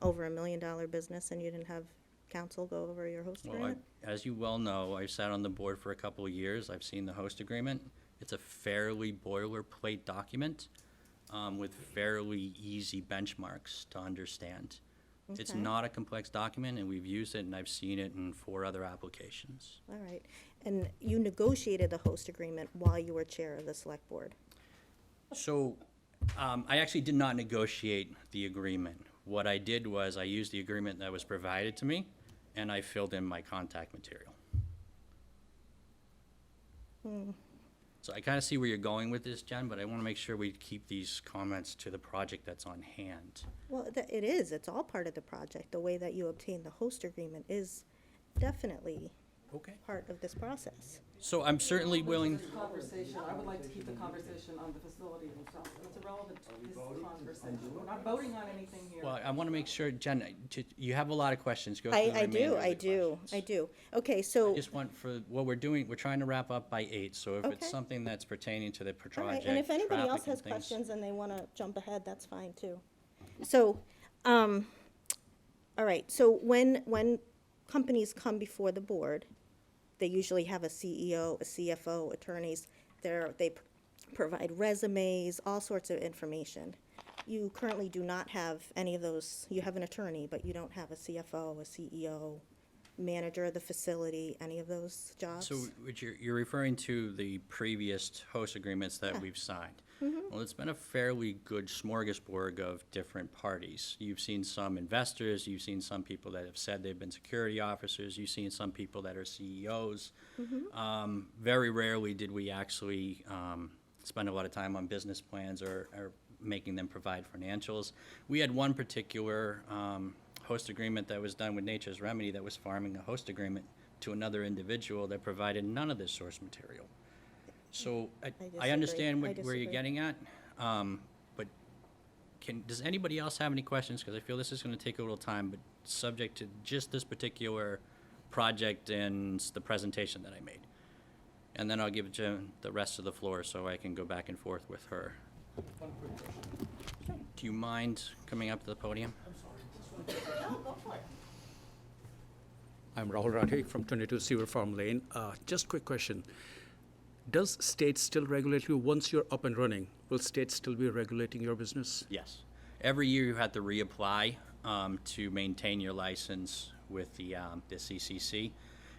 over $1 million business and you didn't have counsel go over your host Well, agreement? as you well know, I've sat on the board for a couple of years. I've seen the host agreement. It's a fairly boilerplate document with fairly easy benchmarks to understand. It's Okay. not a complex document, and we've used it, and I've seen it in 4 other applications. All right, and you negotiated the host agreement while you were chair of the select board? So I actually did not negotiate the agreement. What I did was I used the agreement that was provided to me, and I filled in my contact material. So I kind of see where you're going with this, Jen, but I want to make sure we keep these comments to the project that's on hand. Well, it is, it's all part of the project. The way that you obtain the host agreement is definitely Okay. part of this process. So I'm certainly willing, This conversation, I would like to keep the conversation on the facility itself. It's irrelevant to this conversation. We're not voting on anything here. well, I want to make sure, Jen, you have a lot of questions. Go through the I do, remainder of I the do, questions. I do. Okay, so, Just want for, what we're doing, we're trying to wrap up by 8, so if it's Okay. something that's pertaining to the all right, project, and if anybody traffic else and has things- questions and they want to jump ahead, that's fine too. So, all right, so when companies come before the board, they usually have a CEO, a CFO, attorneys. They provide resumes, all sorts of information. You currently do not have any of those. You have an attorney, but you don't have a CFO, a CEO, manager of the facility, any of those jobs? So what you're referring to the previous host agreements that we've signed. Well, it's been a fairly good smorgasbord of different parties. You've seen some investors, you've seen some people that have said they've been security officers, you've seen some people that are CEOs. Very rarely did we actually spend a lot of time on business plans or making them provide financials. We had one particular host agreement that was done with Nature's Remedy that was farming a host agreement to another individual that provided none of this source material. So I disagree. understand I where you're disagree. getting at, but does anybody else have any questions? Because I feel this is going to take a little time, but subject to just this particular project and the presentation that I made. And then I'll give Jen the rest of the floor so I can go back and forth with her. One quick question. Do you mind coming up to the podium? I'm Rahul Rathi from 22 Sewer Farm Lane. Just quick question. Does state still regulate you once you're up and running? Will state still be regulating your business? Yes. Every year you have to reapply to maintain your license with the CCC.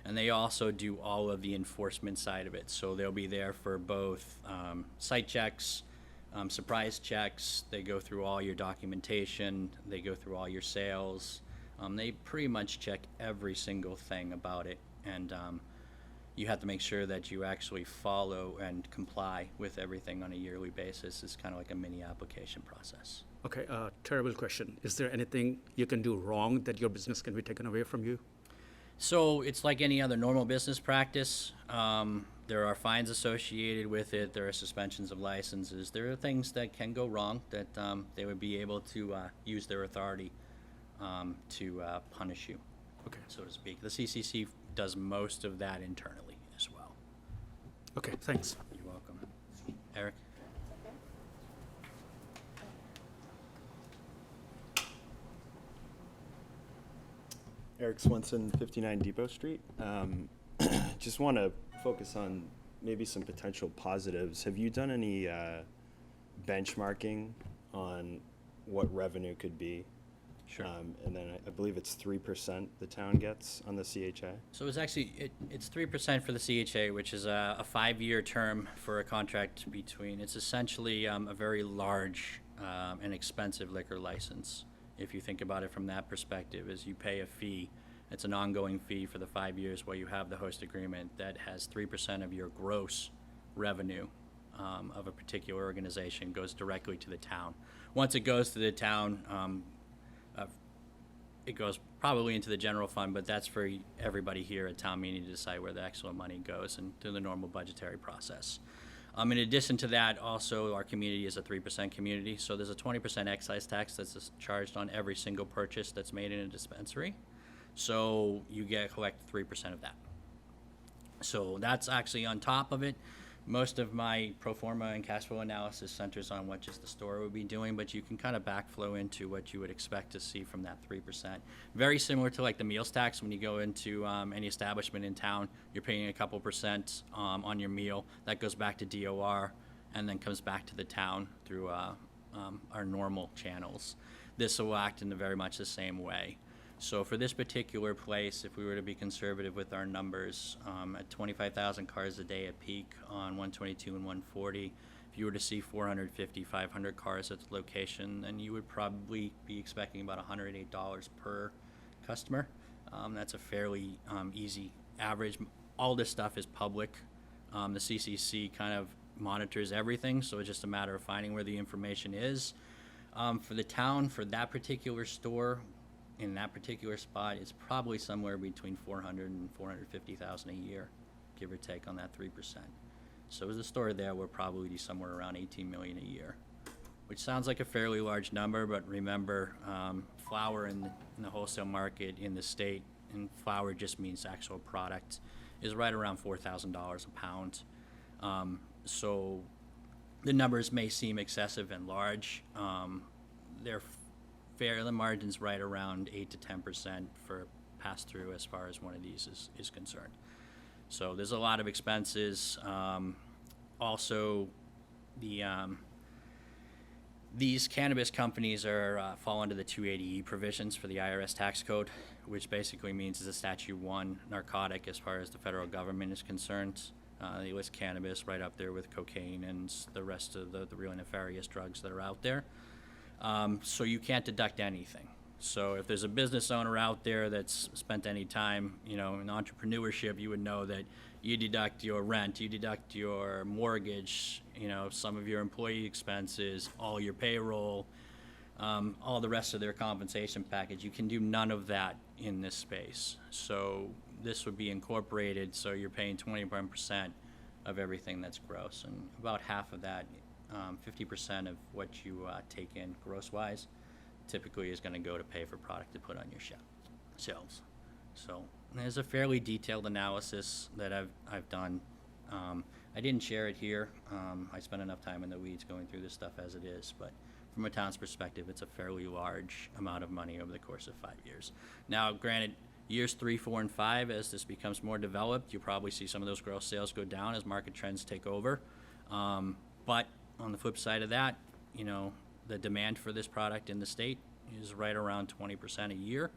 And they also do all of the enforcement side of it. So they'll be there for both site checks, surprise checks. They go through all your documentation. They go through all your sales. They pretty much check every single thing about it. And you have to make sure that you actually follow and comply with everything on a yearly basis. It's kind of like a mini application process. Okay, terrible question. Is there anything you can do wrong that your business can be taken away from you? So it's like any other normal business practice. There are fines associated with it. There are suspensions of licenses. There are things that can go wrong that they would be able to use their authority to punish you, Okay, so to speak. The CCC does most of that internally as well. okay, thanks. You're welcome. Eric? Eric Swenson, 59 Depot Street. Just want to focus on maybe some potential positives. Have you done any benchmarking on what revenue could be? Sure. And then I believe it's 3% the town gets on the CHA. So it's actually, it's 3% for the CHA, which is a 5-year term for a contract between, it's essentially a very large and expensive liquor license. If you think about it from that perspective, is you pay a fee. It's an ongoing fee for the 5 years while you have the host agreement that has 3% of your gross revenue of a particular organization goes directly to the town. Once it goes to the town, it goes probably into the general fund, but that's for everybody here at town meeting to decide where the actual money goes and through the normal budgetary process. In addition to that, also our community is a 3% community, so there's a 20% excise tax that's charged on every single purchase that's made in a dispensary. So you collect 3% of that. So that's actually on top of it. Most of my pro forma and cash flow analysis centers on what just the store would be doing, but you can kind of backflow into what you would expect to see from that 3%. Very similar to like the meals tax. When you go into any establishment in town, you're paying a couple percent on your meal. That goes back to DOR and then comes back to the town through our normal channels. This will act in very much the same way. So for this particular place, if we were to be conservative with our numbers, at 25,000 cars a day at peak on 122 and 140, if you were to see 450, 500 cars at the location, then you would probably be expecting about $108 per customer. That's a fairly easy average. All this stuff is public. The CCC kind of monitors everything, so it's just a matter of finding where the information is. For the town, for that particular store, in that particular spot, it's probably somewhere between 400 and 450,000 a year, give or take on that 3%. So as a store there, we'll probably be somewhere around 18 million a year, which sounds like a fairly large number, but remember, flour in the wholesale market in the state, and flour just means actual product, is right around $4,000 a pound. So the numbers may seem excessive and large. They're fair, the margin's right around 8 to 10% for pass-through as far as one of these is concerned. So there's a lot of expenses. Also, these cannabis companies fall under the 280E provisions for the IRS tax code, which basically means it's a Statute 1 narcotic as far as the federal government is concerned. They list cannabis right up there with cocaine and the rest of the real nefarious drugs that are out there. So you can't deduct anything. So if there's a business owner out there that's spent any time, in entrepreneurship, you would know that you deduct your rent, you deduct your mortgage, some of your employee expenses, all your payroll, all the rest of their compensation package. You can do none of that in this space. So this would be incorporated, so you're paying 21% of everything that's gross, and about half of that, 50% of what you take in gross-wise, typically is going to go to pay for product to put on your shelves. So there's a fairly detailed analysis that I've done. I didn't share it here. I spent enough time in the weeds going through this stuff as it is, but from a town's perspective, it's a fairly large amount of money over the course of 5 years. Now, granted, years 3, 4, and 5, as this becomes more developed, you'll probably see some of those gross sales go down as market trends take over. But on the flip side of that, the demand for this product in the state is right around 20% a year.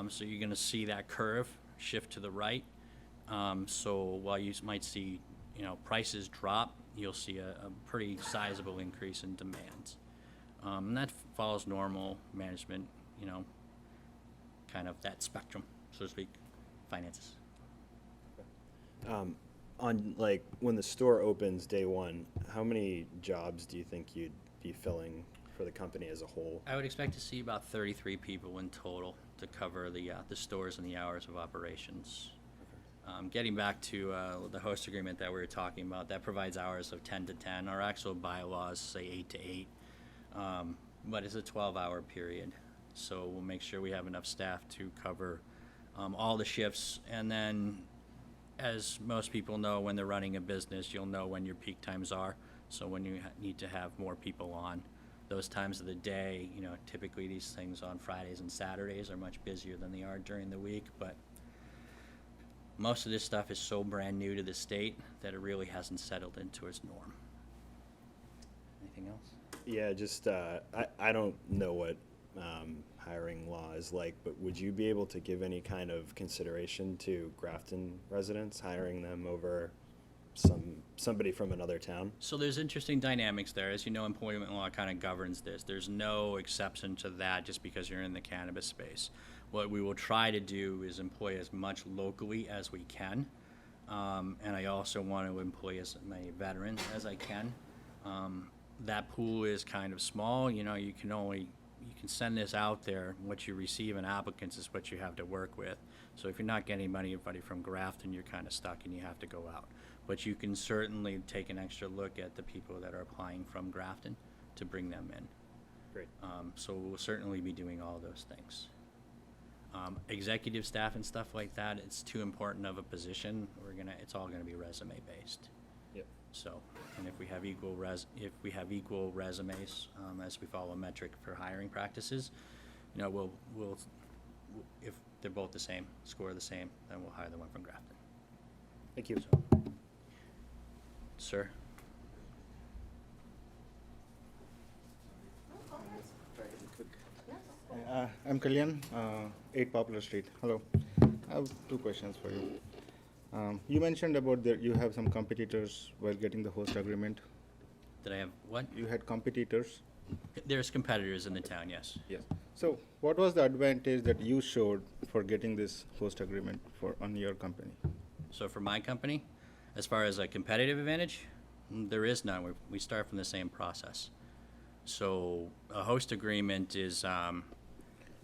So you're going to see that curve shift to the right. So while you might see, prices drop, you'll see a pretty sizable increase in demand. And that follows normal management, kind of that spectrum, so to speak, finances. On when the store opens day one, how many jobs do you think you'd be filling for the company as a whole? I would expect to see about 33 people in total to cover the stores and the hours of operations. Getting back to the host agreement that we were talking about, that provides hours of 10 to 10. Our actual bylaws say 8 to 8, but it's a 12-hour period. So we'll make sure we have enough staff to cover all the shifts. And then, as most people know, when they're running a business, you'll know when your peak times are. So when you need to have more people on, those times of the day, typically these things on Fridays and Saturdays are much busier than they are during the week. But most of this stuff is so brand new to the state that it really hasn't settled into its norm. Anything else? Yeah, just I don't know what hiring law is like, but would you be able to give any kind of consideration to Grafton residents, hiring them over somebody from another town? So there's interesting dynamics there. As you know, employment law kind of governs this. There's no exception to that just because you're in the cannabis space. What we will try to do is employ as much locally as we can. And I also want to employ as many veterans as I can. That pool is kind of small. You can send this out there. What you receive in applicants is what you have to work with. So if you're not getting anybody from Grafton, you're kind of stuck and you have to go out. But you can certainly take an extra look at the people that are applying from Grafton to bring them in. Great. So we'll certainly be doing all those things. Executive staff and stuff like that, it's too important of a position. It's all gonna be resume based. Yep. So, and if we have equal resumes, as we follow a metric for hiring practices, we'll if they're both the same, score the same, then we'll hire the one from Grafton. Thank you. So, sir? I'm Kalyan, 8 Poplar Street. Hello. I have 2 questions for you. You mentioned about you have some competitors while getting the host agreement. Did I have what? You had competitors? There's competitors in the town, yes. Yes. So what was the advantage that you showed for getting this host agreement on your company? So for my company, as far as a competitive advantage, there is none. We start from the same process. So a host agreement is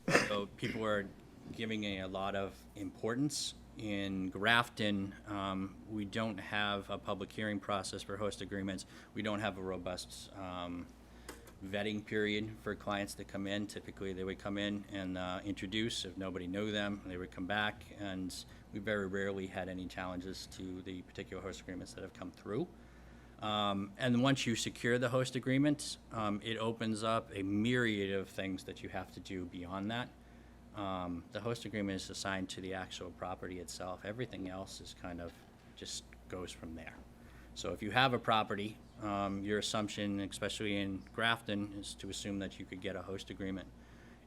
So people are giving a lot of importance. In Grafton, we don't have a public hearing process for host agreements. We don't have a robust vetting period for clients that come in. Typically, they would come in and introduce. If nobody knew them, they would come back, and we very rarely had any challenges to the particular host agreements that have come through. And once you secure the host agreement, it opens up a myriad of things that you have to do beyond that. The host agreement is assigned to the actual property itself. Everything else is kind of just goes from there. So if you have a property, your assumption, especially in Grafton, is to assume that you could get a host agreement.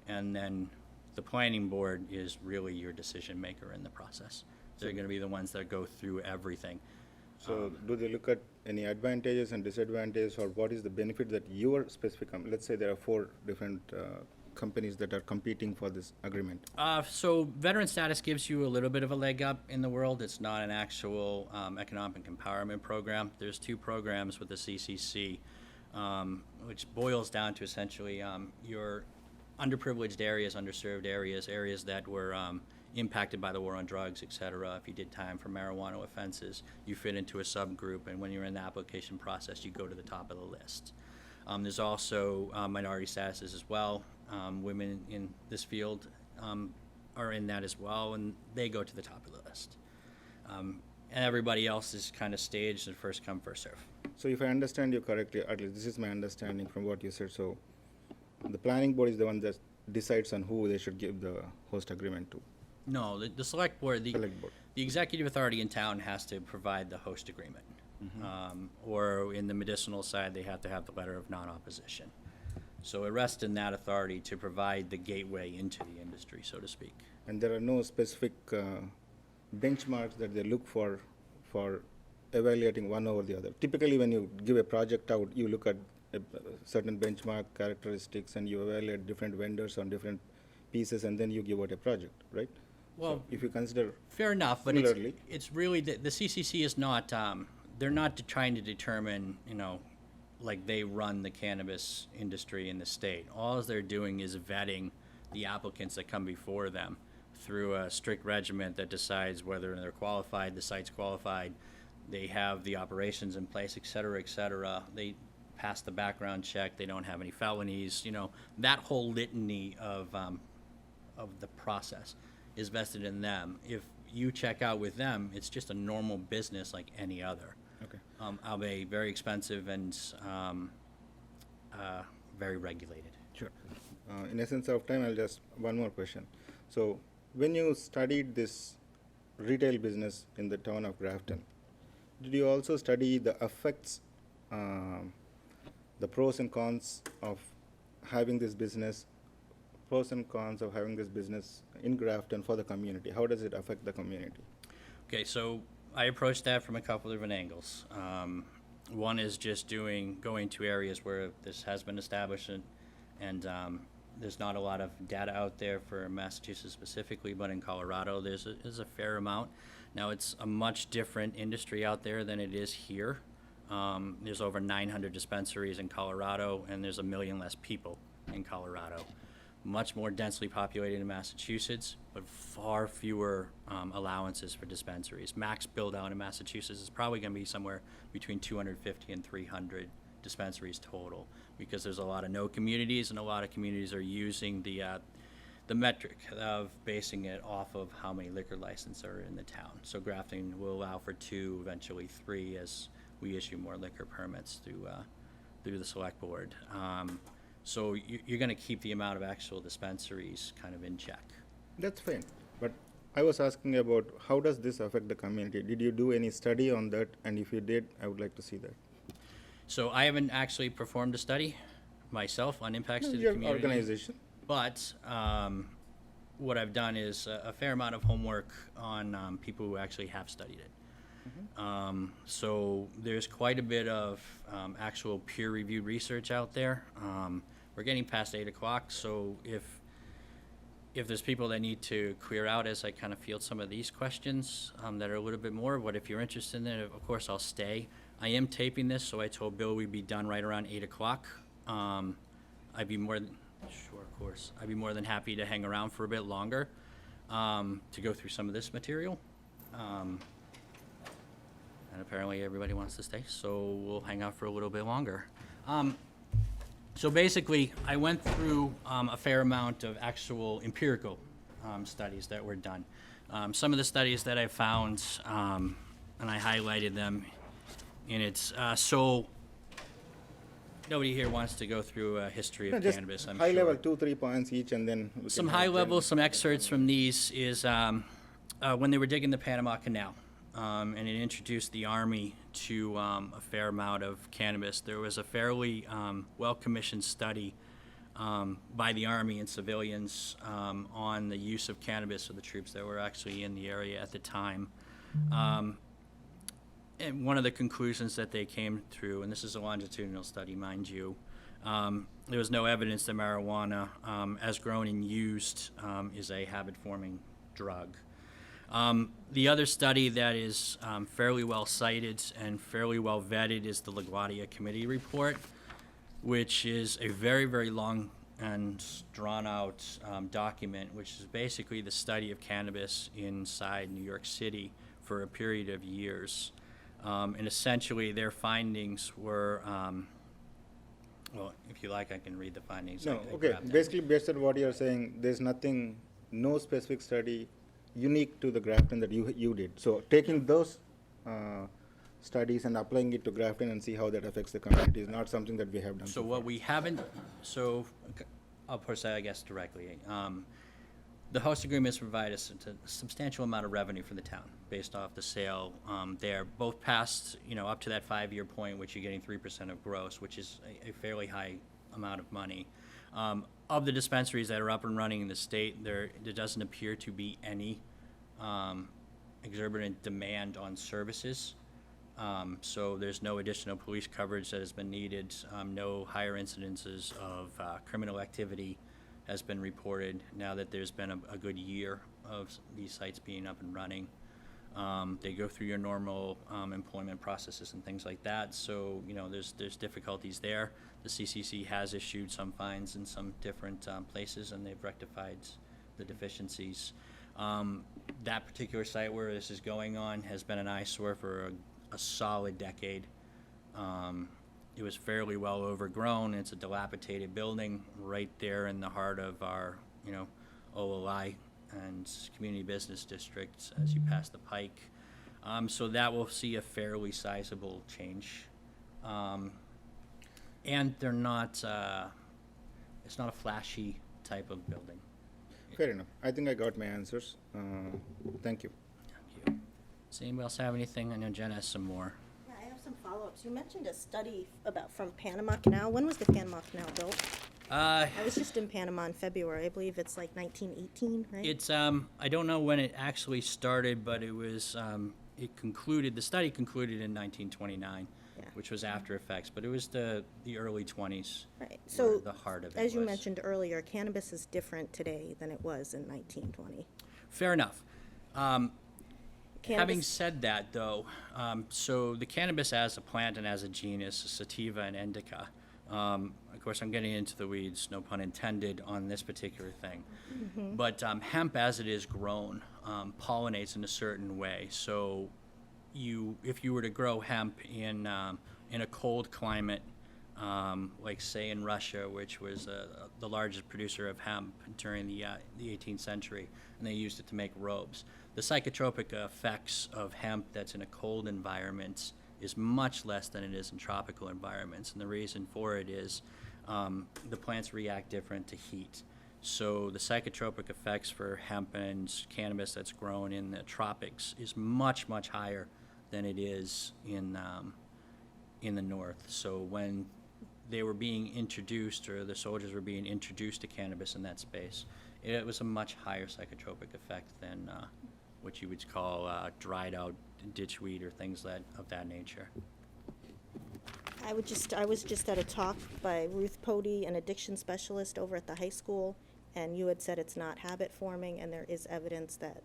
And then the planning board is really your decision maker in the process. They're going to be the ones that go through everything. So do they look at any advantages and disadvantages, or what is the benefit that your specific, let's say there are 4 different companies that are competing for this agreement? So veteran status gives you a little bit of a leg up in the world. It's not an actual economic empowerment program. There's 2 programs with the CCC, which boils down to essentially your underprivileged areas, underserved areas, areas that were impacted by the war on drugs, et cetera. If you did time for marijuana offenses, you fit into a subgroup, and when you're in the application process, you go to the top of the list. There's also minority statuses as well. Women in this field are in that as well, and they go to the top of the list. And everybody else is kind of staged and first come, first serve. So if I understand you correctly, at least this is my understanding from what you said, so the planning board is the one that decides on who they should give the host agreement to. No, the select board, Select board. the executive authority in town has to provide the host agreement. Or in the medicinal side, they have to have the letter of non-opposition. So it rests in that authority to provide the gateway into the industry, so to speak. And there are no specific benchmarks that they look for evaluating one over the other. Typically, when you give a project out, you look at certain benchmark characteristics and you evaluate different vendors on different pieces, and then you give out a project, right? Well, So if you consider fair enough, but similarly, it's really, the CCC is not, they're not trying to determine, like they run the cannabis industry in the state. All they're doing is vetting the applicants that come before them through a strict regimen that decides whether they're qualified, the site's qualified, they have the operations in place, et cetera, et cetera. They pass the background check, they don't have any felonies, that whole litany of the process is vested in them. If you check out with them, it's just a normal business like any other. okay. Albeit very expensive and very regulated. Sure. In essence of time, I'll just one more question. So when you studied this retail business in the town of Grafton, did you also study the effects, the pros and cons of having this business, in Grafton for the community? How does it affect the community? Okay, so I approached that from a couple different angles. One is just going to areas where this has been established and there's not a lot of data out there for Massachusetts specifically, but in Colorado there's a fair amount. Now it's a much different industry out there than it is here. There's over 900 dispensaries in Colorado, and there's 1 million less people in Colorado. Much more densely populated in Massachusetts, but far fewer allowances for dispensaries. Max build out in Massachusetts is probably going to be somewhere between 250 and 300 dispensaries total, because there's a lot of no communities, and a lot of communities are using the metric of basing it off of how many liquor licenses are in the town. So Grafton will allow for 2, eventually 3, as we issue more liquor permits through the select board. So you're going to keep the amount of actual dispensaries kind of in check. That's fine, but I was asking about how does this affect the community? Did you do any study on that? And if you did, I would like to see that. So I haven't actually performed a study myself on impacts to the Your community. organization. But what I've done is a fair amount of homework on people who actually have studied it. So there's quite a bit of actual peer-reviewed research out there. We're getting past 8 o'clock, so if there's people that need to clear out as I kind of field some of these questions that are a little bit more, what if you're interested in it, of course I'll stay. I am taping this, so I told Bill we'd be done right around 8 o'clock. I'd be more than Sure, of course. I'd be more than happy to hang around for a bit longer to go through some of this material. And apparently everybody wants to stay, so we'll hang out for a little bit longer. So basically, I went through a fair amount of actual empirical studies that were done. Some of the studies that I found, and I highlighted them in it. So nobody here wants to go through a history No, of just cannabis, I'm high sure. level, 2-3 points each, and then we Some can high have level, them. some excerpts from these is when they were digging the Panama Canal, and it introduced the Army to a fair amount of cannabis. There was a fairly well-commissioned study by the Army and civilians on the use of cannabis for the troops that were actually in the area at the time. And one of the conclusions that they came through, and this is a longitudinal study, mind you, there was no evidence that marijuana, as grown and used, is a habit-forming drug. The other study that is fairly well cited and fairly well vetted is the LaGuardia Committee report, which is a very, very long and drawn-out document, which is basically the study of cannabis inside New York City for a period of years. And essentially, their findings were, well, if you like, I can read the findings. No, I okay, grabbed them. basically based on what you're saying, there's nothing, no specific study unique to the Grafton that you did. So taking those studies and applying it to Grafton and see how that affects the community is not something that we have done. So what we haven't, so I'll push that, I guess, directly. The host agreements provide us a substantial amount of revenue for the town based off the sale. They're both past, up to that 5-year point, which you're getting 3% of gross, which is a fairly high amount of money. Of the dispensaries that are up and running in the state, there doesn't appear to be any exorbitant demand on services. So there's no additional police coverage that has been needed, no higher incidences of criminal activity has been reported now that there's been a good year of these sites being up and running. They go through your normal employment processes and things like that, so there's difficulties there. The CCC has issued some fines in some different places, and they've rectified the deficiencies. That particular site where this is going on has been an eyesore for a solid decade. It was fairly well overgrown. It's a dilapidated building right there in the heart of our, OLI and community business districts as you pass the pike. So that will see a fairly sizable change. And they're not, it's not a flashy type of building. Fair enough. I think I got my answers. Thank you. Thank you. Does anybody else have anything? I know Jen has some more. Yeah, I have some follow-ups. You mentioned a study from Panama Canal. When was the Panama Canal built? I was just in Panama in February. I believe it's like 1918, right? It's, I don't know when it actually started, but it was, the study concluded in 1929, Yeah. which was after effects, but it was the early 20s. Right. where So, the heart of it as you was. mentioned earlier, cannabis is different today than it was in 1920. Fair enough. Having Cannabis- said that, though, so the cannabis as a plant and as a genus, sativa and indica, of course, I'm getting into the weeds, no pun intended, on this particular thing. But hemp, as it is grown, pollinates in a certain way. So, if you were to grow hemp in a cold climate, like say in Russia, which was the largest producer of hemp during the 18th century, and they used it to make robes. The psychotropic effects of hemp that's in a cold environment is much less than it is in tropical environments, and the reason for it is the plants react different to heat. So the psychotropic effects for hemp and cannabis that's grown in the tropics is much, much higher than it is in the north. So when they were being introduced, or the soldiers were being introduced to cannabis in that space, it was a much higher psychotropic effect than what you would call dried out ditchweed or things of that nature. I was just at a talk by Ruth Pody, an addiction specialist over at the high school, and you had said it's not habit forming, and there is evidence that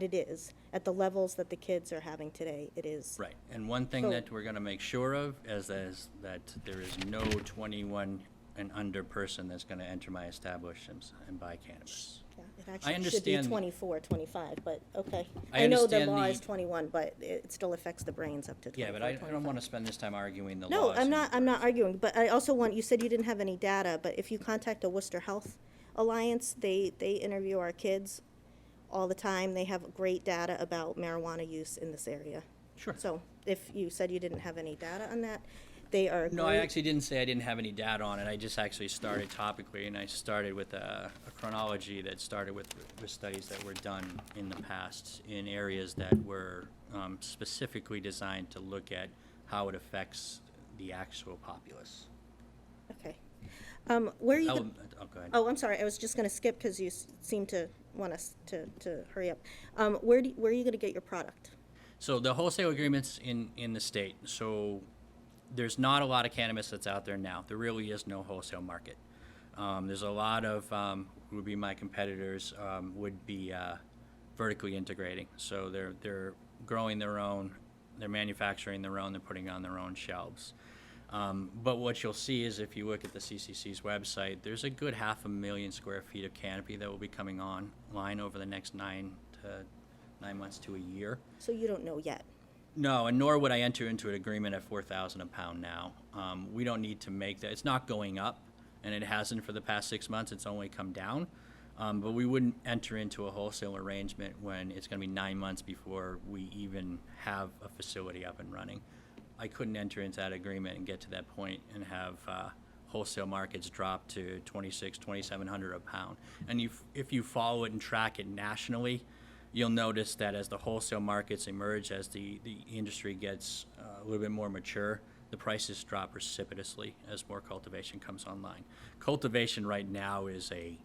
it is. At the levels that the kids are having today, it is. Right, and one thing So- that we're gonna make sure of is that there is no 21 an under person that's gonna enter my establishments and buy cannabis. Yeah, it actually should be understand- 24, 25, but, okay. I know the understand law the- is 21, but it still affects the brains up to 24, Yeah, but I 25. don't wanna spend this time arguing the No, laws. I'm not arguing, but I also want, you said you didn't have any data, but if you contact the Worcester Health Alliance, they interview our kids all the time. They have great data about marijuana use in this area. Sure. So if you said you didn't have any data on that, they are No, I great. actually didn't say I didn't have any data on it. I just actually started topically, and I started with a chronology that started with studies that were done in the past in areas that were specifically designed to look at how it affects the actual populace. Okay. Where are you? Oh, go ahead. Oh, I'm sorry, I was just gonna skip because you seemed to want us to hurry up. Where are you gonna get your product? So the wholesale agreements in the state, so there's not a lot of cannabis that's out there now. There really is no wholesale market. There's a lot of, who would be my competitors, would be vertically integrating. So they're growing their own, they're manufacturing their own, they're putting on their own shelves. But what you'll see is if you look at the CCC's website, there's a good 500,000 square feet of canopy that will be coming online over the next 9 months to a year. So you don't know yet. No, and nor would I enter into an agreement at $4,000 a pound now. We don't need to make that. It's not going up, and it hasn't for the past 6 months. It's only come down. But we wouldn't enter into a wholesale arrangement when it's going to be 9 months before we even have a facility up and running. I couldn't enter into that agreement and get to that point and have wholesale markets drop to $2,600, $2,700 a pound. And if you follow it and track it nationally, you'll notice that as the wholesale markets emerge, as the industry gets a little bit more mature, the prices drop precipitously as more cultivation comes online. Cultivation right now is a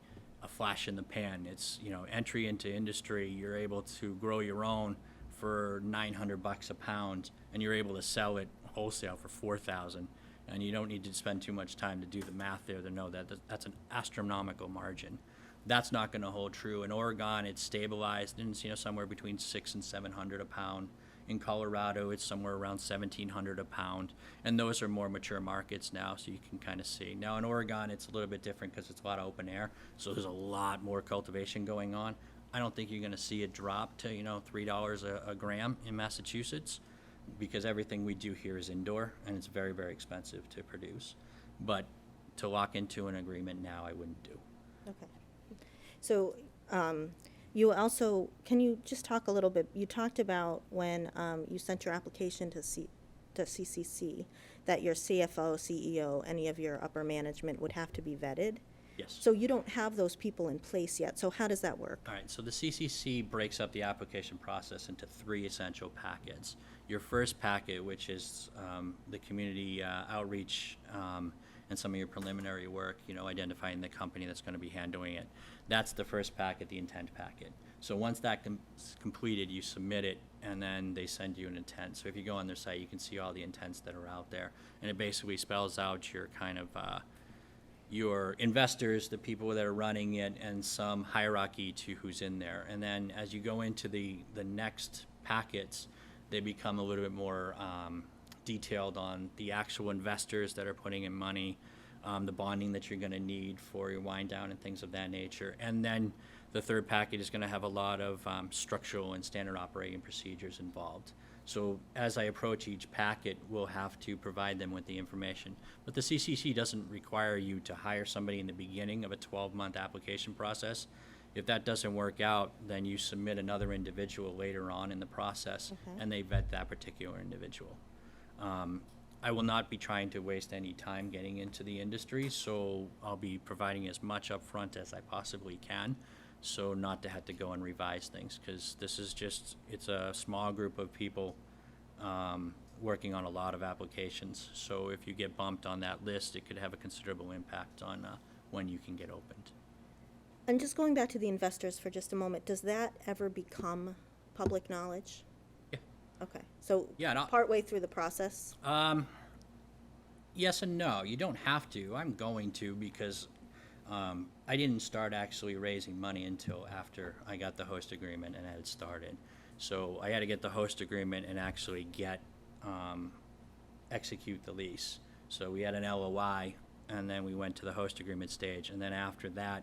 flash in the pan. It's, entry into industry. You're able to grow your own for $900 a pound, and you're able to sell it wholesale for $4,000. And you don't need to spend too much time to do the math there to know that that's an astronomical margin. That's not going to hold true. In Oregon, it's stabilized and it's somewhere between $600 and $700 a pound. In Colorado, it's somewhere around $1,700 a pound, and those are more mature markets now, so you can kind of see. Now in Oregon, it's a little bit different because it's a lot of open air, so there's a lot more cultivation going on. I don't think you're going to see it drop to $3 a gram in Massachusetts, because everything we do here is indoor and it's very, very expensive to produce. But to lock into an agreement now, I wouldn't do. Okay. So, you also, can you just talk a little bit, you talked about when you sent your application to CCC, that your CFO, CEO, any of your upper management would have to be vetted? Yes. So you don't have those people in place yet, so how does that work? All right, so the CCC breaks up the application process into 3 essential packets. Your first packet, which is the community outreach and some of your preliminary work, identifying the company that's going to be handling it. That's the first packet, the intent packet. So once that's completed, you submit it, and then they send you an intent. So if you go on their site, you can see all the intents that are out there, and it basically spells out your kind of your investors, the people that are running it, and some hierarchy to who's in there. And then as you go into the next packets, they become a little bit more detailed on the actual investors that are putting in money, the bonding that you're going to need for your wind down and things of that nature. And then the third packet is going to have a lot of structural and standard operating procedures involved. So as I approach each packet, we'll have to provide them with the information. But the CCC doesn't require you to hire somebody in the beginning of a 12-month application process. If that doesn't work out, then you submit another individual later on in the process, Okay. and they vet that particular individual. I will not be trying to waste any time getting into the industry, so I'll be providing as much upfront as I possibly can, so not to have to go and revise things, because this is just, it's a small group of people working on a lot of applications. So if you get bumped on that list, it could have a considerable impact on when you can get opened. And just going back to the investors for just a moment, does that ever become public knowledge? Yeah. Okay, so Yeah, no- partway through the process? Yes and no. You don't have to. I'm going to, because I didn't start actually raising money until after I got the host agreement and had started. So I had to get the host agreement and actually execute the lease. So we had an LOI, and then we went to the host agreement stage, and then after that,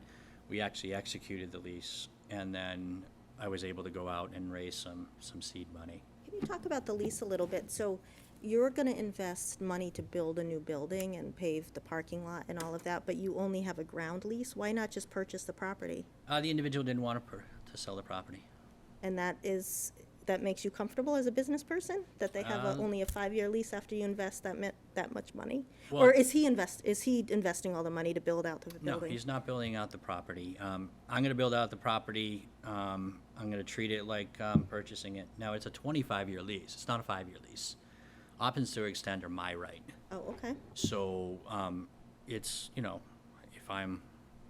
we actually executed the lease, and then I was able to go out and raise some seed money. Can you talk about the lease a little bit? So you're gonna invest money to build a new building and pave the parking lot and all of that, but you only have a ground lease? Why not just purchase the property? The individual didn't want to sell the property. And that makes you comfortable as a business person? That they have only a 5-year lease after you invest that much money? Well- Or is he investing all the money to build out the No, building? he's not building out the property. I'm gonna build out the property. I'm gonna treat it like purchasing it. Now, it's a 25-year lease. It's not a 5-year lease. Options to extend are my right. Oh, okay. So, it's, if I'm,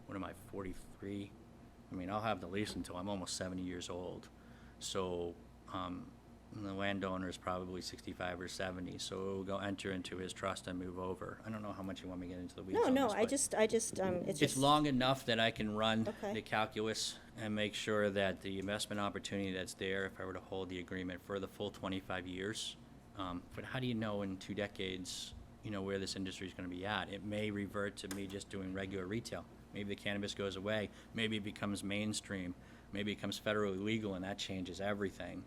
what am I, 43? I mean, I'll have the lease until I'm almost 70 years old. So, the landowner is probably 65 or 70, so it will go enter into his trust and move over. I don't know how much you want me to get into the weeds on No, this, but it's it's just. long enough that I can run Okay. the calculus and make sure that the investment opportunity that's there, if I were to hold the agreement for the full 25 years. But how do you know in 2 decades, where this industry is going to be at? It may revert to me just doing regular retail. Maybe the cannabis goes away. Maybe it becomes mainstream. Maybe it becomes federally legal, and that changes everything.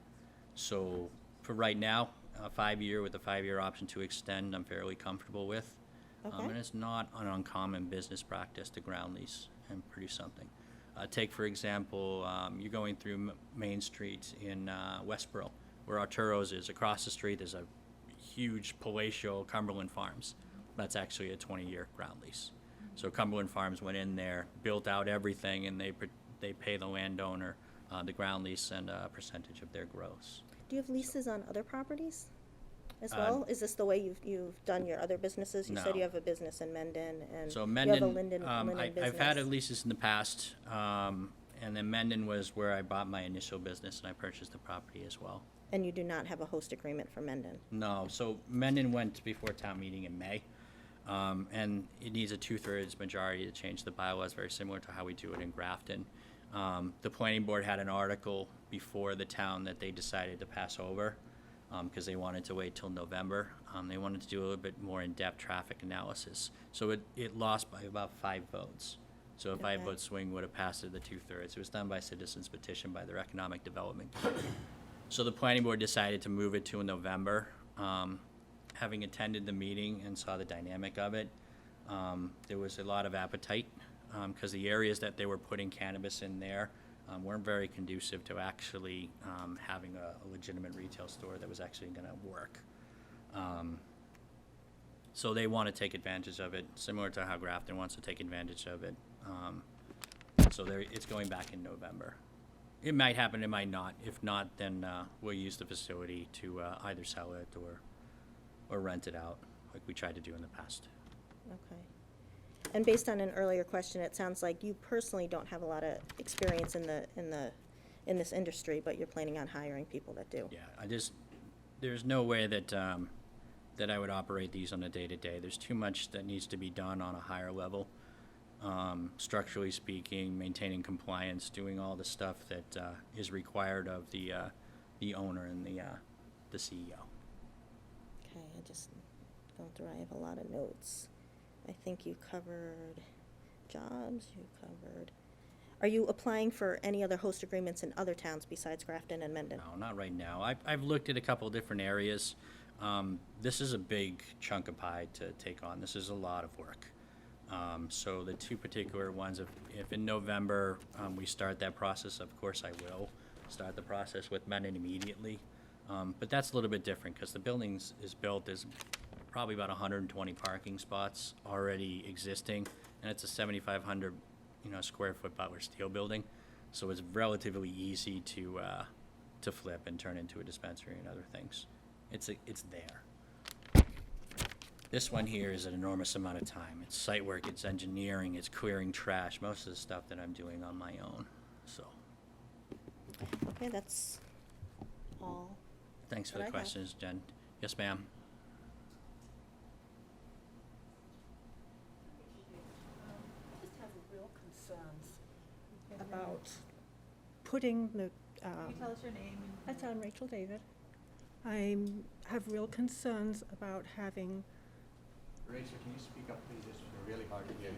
So for right now, a 5-year with a 5-year option to extend, I'm fairly comfortable with. Okay. And it's not an uncommon business practice to ground lease and produce something. Take, for example, you're going through Main Street in Westboro, where Arturo's is. Across the street, there's a huge palatial Cumberland Farms. That's actually a 20-year ground lease. So Cumberland Farms went in there, built out everything, and they pay the landowner the ground lease and a percentage of their gross. Do you have leases on other properties as well? Is this the way you've done your other businesses? You said No. you have a business in Mendon and So you have a Mendon, Linden I've had business. leases in the past, and then Mendon was where I bought my initial business, and I purchased the property as well. And you do not have a host agreement for Mendon? No, so Mendon went before town meeting in May, and it needs a 2/3 majority to change the bylaws, very similar to how we do it in Grafton. The planning board had an article before the town that they decided to pass over, because they wanted to wait till November. They wanted to do a little bit more in-depth traffic analysis. So it lost by about 5 votes. So a 5-vote swing would have passed it the 2/3. It was done by citizens petition by their economic development committee. So the planning board decided to move it to November. Having attended the meeting and saw the dynamic of it, there was a lot of appetite, because the areas that they were putting cannabis in there weren't very conducive to actually having a legitimate retail store that was actually going to work. So they want to take advantage of it, similar to how Grafton wants to take advantage of it. So it's going back in November. It might happen, it might not. If not, then we'll use the facility to either sell it or rent it out, like we tried to do in the past. Okay. And based on an earlier question, it sounds like you personally don't have a lot of experience in this industry, but you're planning on hiring people that do. Yeah, there's no way that I would operate these on a day-to-day. There's too much that needs to be done on a higher level. Structurally speaking, maintaining compliance, doing all the stuff that is required of the owner and the CEO. Okay, I just going through, I have a lot of notes. I think you covered jobs, are you applying for any other host agreements in other towns besides Grafton and Mendon? No, not right now. I've looked at a couple of different areas. This is a big chunk of pie to take on. This is a lot of work. So the 2 particular ones, if in November we start that process, of course I will start the process with Mendon immediately. But that's a little bit different because the building is built. There's probably about 120 parking spots already existing, and it's a 7,500 square foot Butler Steel building. So it's relatively easy to flip and turn into a dispensary and other things. It's there. This one here is an enormous amount of time. It's site work, it's engineering, it's clearing trash, most of the stuff that I'm doing on my own. So, Okay, that's all. thanks for What the I have. questions, Jen. Yes, ma'am. Just have real concerns about putting the, Can you tell us your name? that's I'm Rachel David. I have real concerns about having Rachel, can you speak up, please, just for Really hard to hear.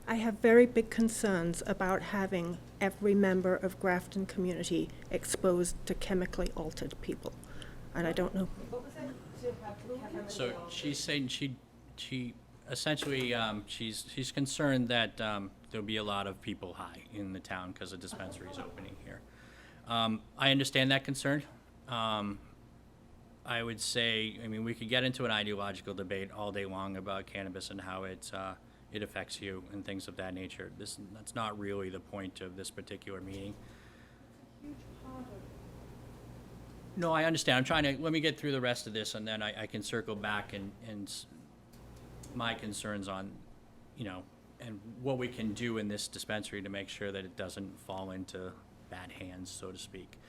I have very big concerns about having every member of Grafton community exposed to chemically altered people. And I don't know, What was that? To have chemically So altered? she's saying she essentially, she's concerned that there'll be a lot of people high in the town because a dispensary is opening here. I understand that concern. I would say, I mean, we could get into an ideological debate all day long about cannabis and how it affects you and things of that nature. That's not really the point of this particular meeting. No, I understand. I'm trying to, let me get through the rest of this and then I can circle back and my concerns on, you know, and what we can do in this dispensary to make sure that it doesn't fall into bad hands, so to speak.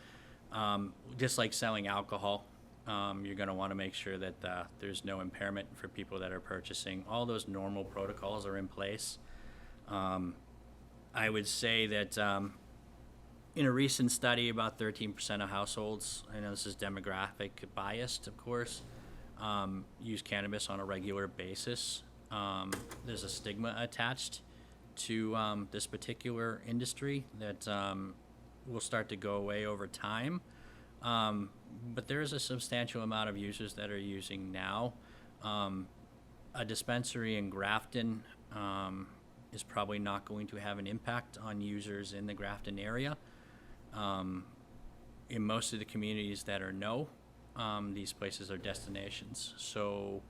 Just like selling alcohol, you're gonna wanna make sure that there's no impairment for people that are purchasing. All those normal protocols are in place. I would say that in a recent study, about 13% of households, I know this is demographic biased, of course, use cannabis on a regular basis. There's a stigma attached to this particular industry that will start to go away over time. But there is a substantial amount of users that are using now. A dispensary in Grafton is probably not going to have an impact on users in the Grafton area. In most of the communities that are no, these places are destinations. So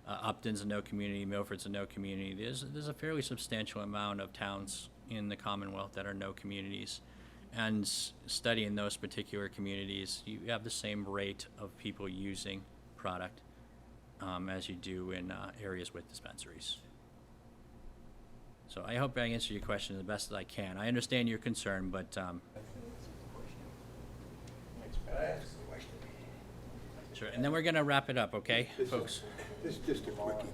Upton's a no community, Milford's a no community. There's a fairly substantial amount of towns in the Commonwealth that are no communities. And studying those particular communities, you have the same rate of people using product as you do in areas with dispensaries. So I hope I answered your question the best that I can. I understand your concern, but sure. And then we're gonna wrap it up, okay, folks? This is just a quickie.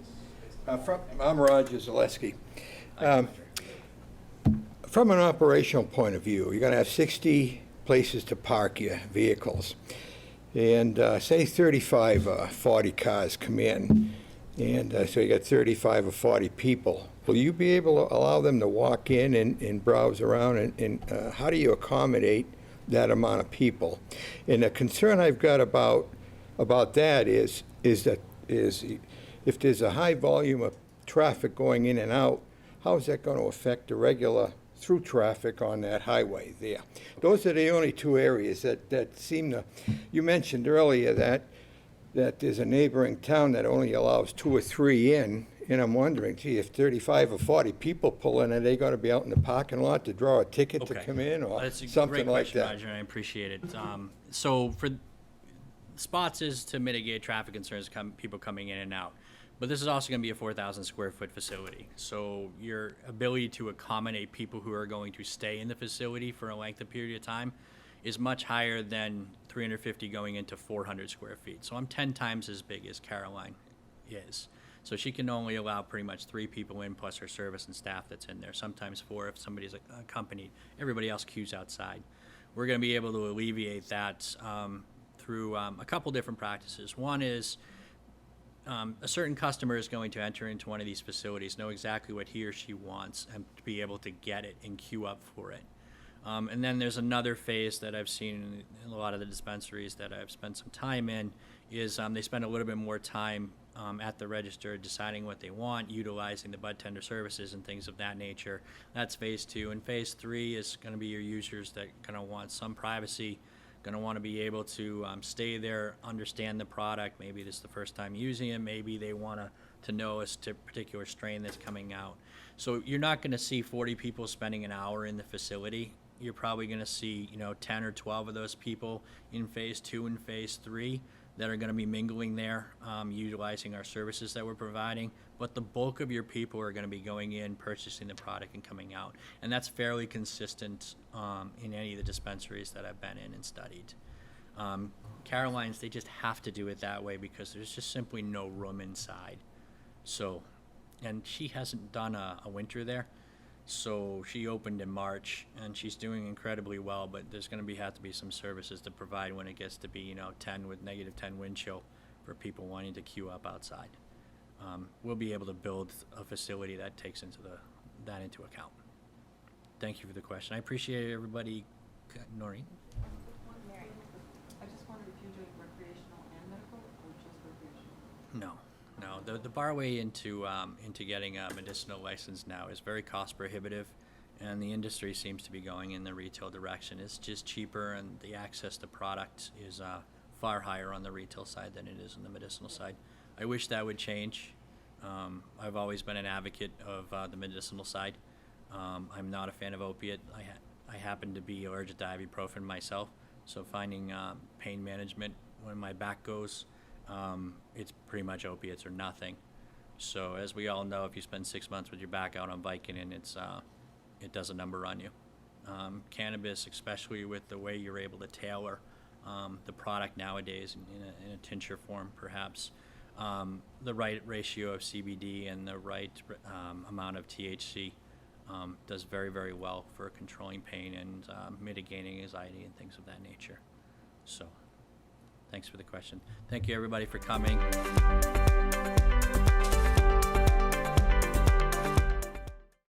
I'm Roger Zaleski. From an operational point of view, you're gonna have 60 places to park your vehicles. And say 35 or 40 cars come in, and so you got 35 or 40 people. Will you be able to allow them to walk in and browse around, and how do you accommodate that amount of people? And the concern I've got about that is if there's a high volume of traffic going in and out, how is that going to affect the regular through traffic on that highway there? Those are the only two areas that seem to, you mentioned earlier that there's a neighboring town that only allows 2 or 3 in, and I'm wondering, gee, if 35 or 40 people pull in, are they going to be out in the parking lot to draw a ticket to Okay. come in, or That's a something great like question, that? Roger, and I appreciate it. So for spots is to mitigate traffic concerns, people coming in and out. But this is also going to be a 4,000 square foot facility. So your ability to accommodate people who are going to stay in the facility for a length of period of time is much higher than 350 going into 400 square feet. So I'm 10 times as big as Caroline is. So she can only allow pretty much 3 people in plus her service and staff that's in there, sometimes 4 if somebody's accompanied. Everybody else queues outside. We're going to be able to alleviate that through a couple different practices. One is a certain customer is going to enter into one of these facilities, know exactly what he or she wants, and to be able to get it and queue up for it. And then there's another phase that I've seen in a lot of the dispensaries that I've spent some time in, is they spend a little bit more time at the register deciding what they want, utilizing the bud tender services and things of that nature. That's phase 2. And phase 3 is going to be your users that are going to want some privacy, going to want to be able to stay there, understand the product. Maybe this is the first time using it. Maybe they want to know a particular strain that's coming out. So you're not going to see 40 people spending an hour in the facility. You're probably going to see 10 or 12 of those people in phase 2 and phase 3 that are going to be mingling there, utilizing our services that we're providing. But the bulk of your people are going to be going in, purchasing the product, and coming out. And that's fairly consistent in any of the dispensaries that I've been in and studied. Caroline's, they just have to do it that way because there's just simply no room inside. So, and she hasn't done a winter there. So she opened in March, and she's doing incredibly well, but there's going to have to be some services to provide when it gets to be, 10 with -10 wind chill for people wanting to queue up outside. we'll be able to build a facility that takes that into account. Thank you for the question. I appreciate everybody. Noreen? I just wondered if you're doing recreational and medical, or just recreational? No. The bar way into getting a medicinal license now is very cost prohibitive, and the industry seems to be going in the retail direction. It's just cheaper, and the access to product is far higher on the retail side than it is on the medicinal side. I wish that would change. I've always been an advocate of the medicinal side. I'm not a fan of opiate. I happen to be allergic to ibuprofen myself, so finding pain management when my back goes, it's pretty much opiates or nothing. So as we all know, if you spend 6 months with your back out on Vicodin, it does a number on you. Cannabis, especially with the way you're able to tailor the product nowadays in a tincture form, perhaps, the right ratio of CBD and the right amount of THC does very, very well for controlling pain and mitigating anxiety and things of that nature. So, thanks for the question. Thank you, everybody, for coming.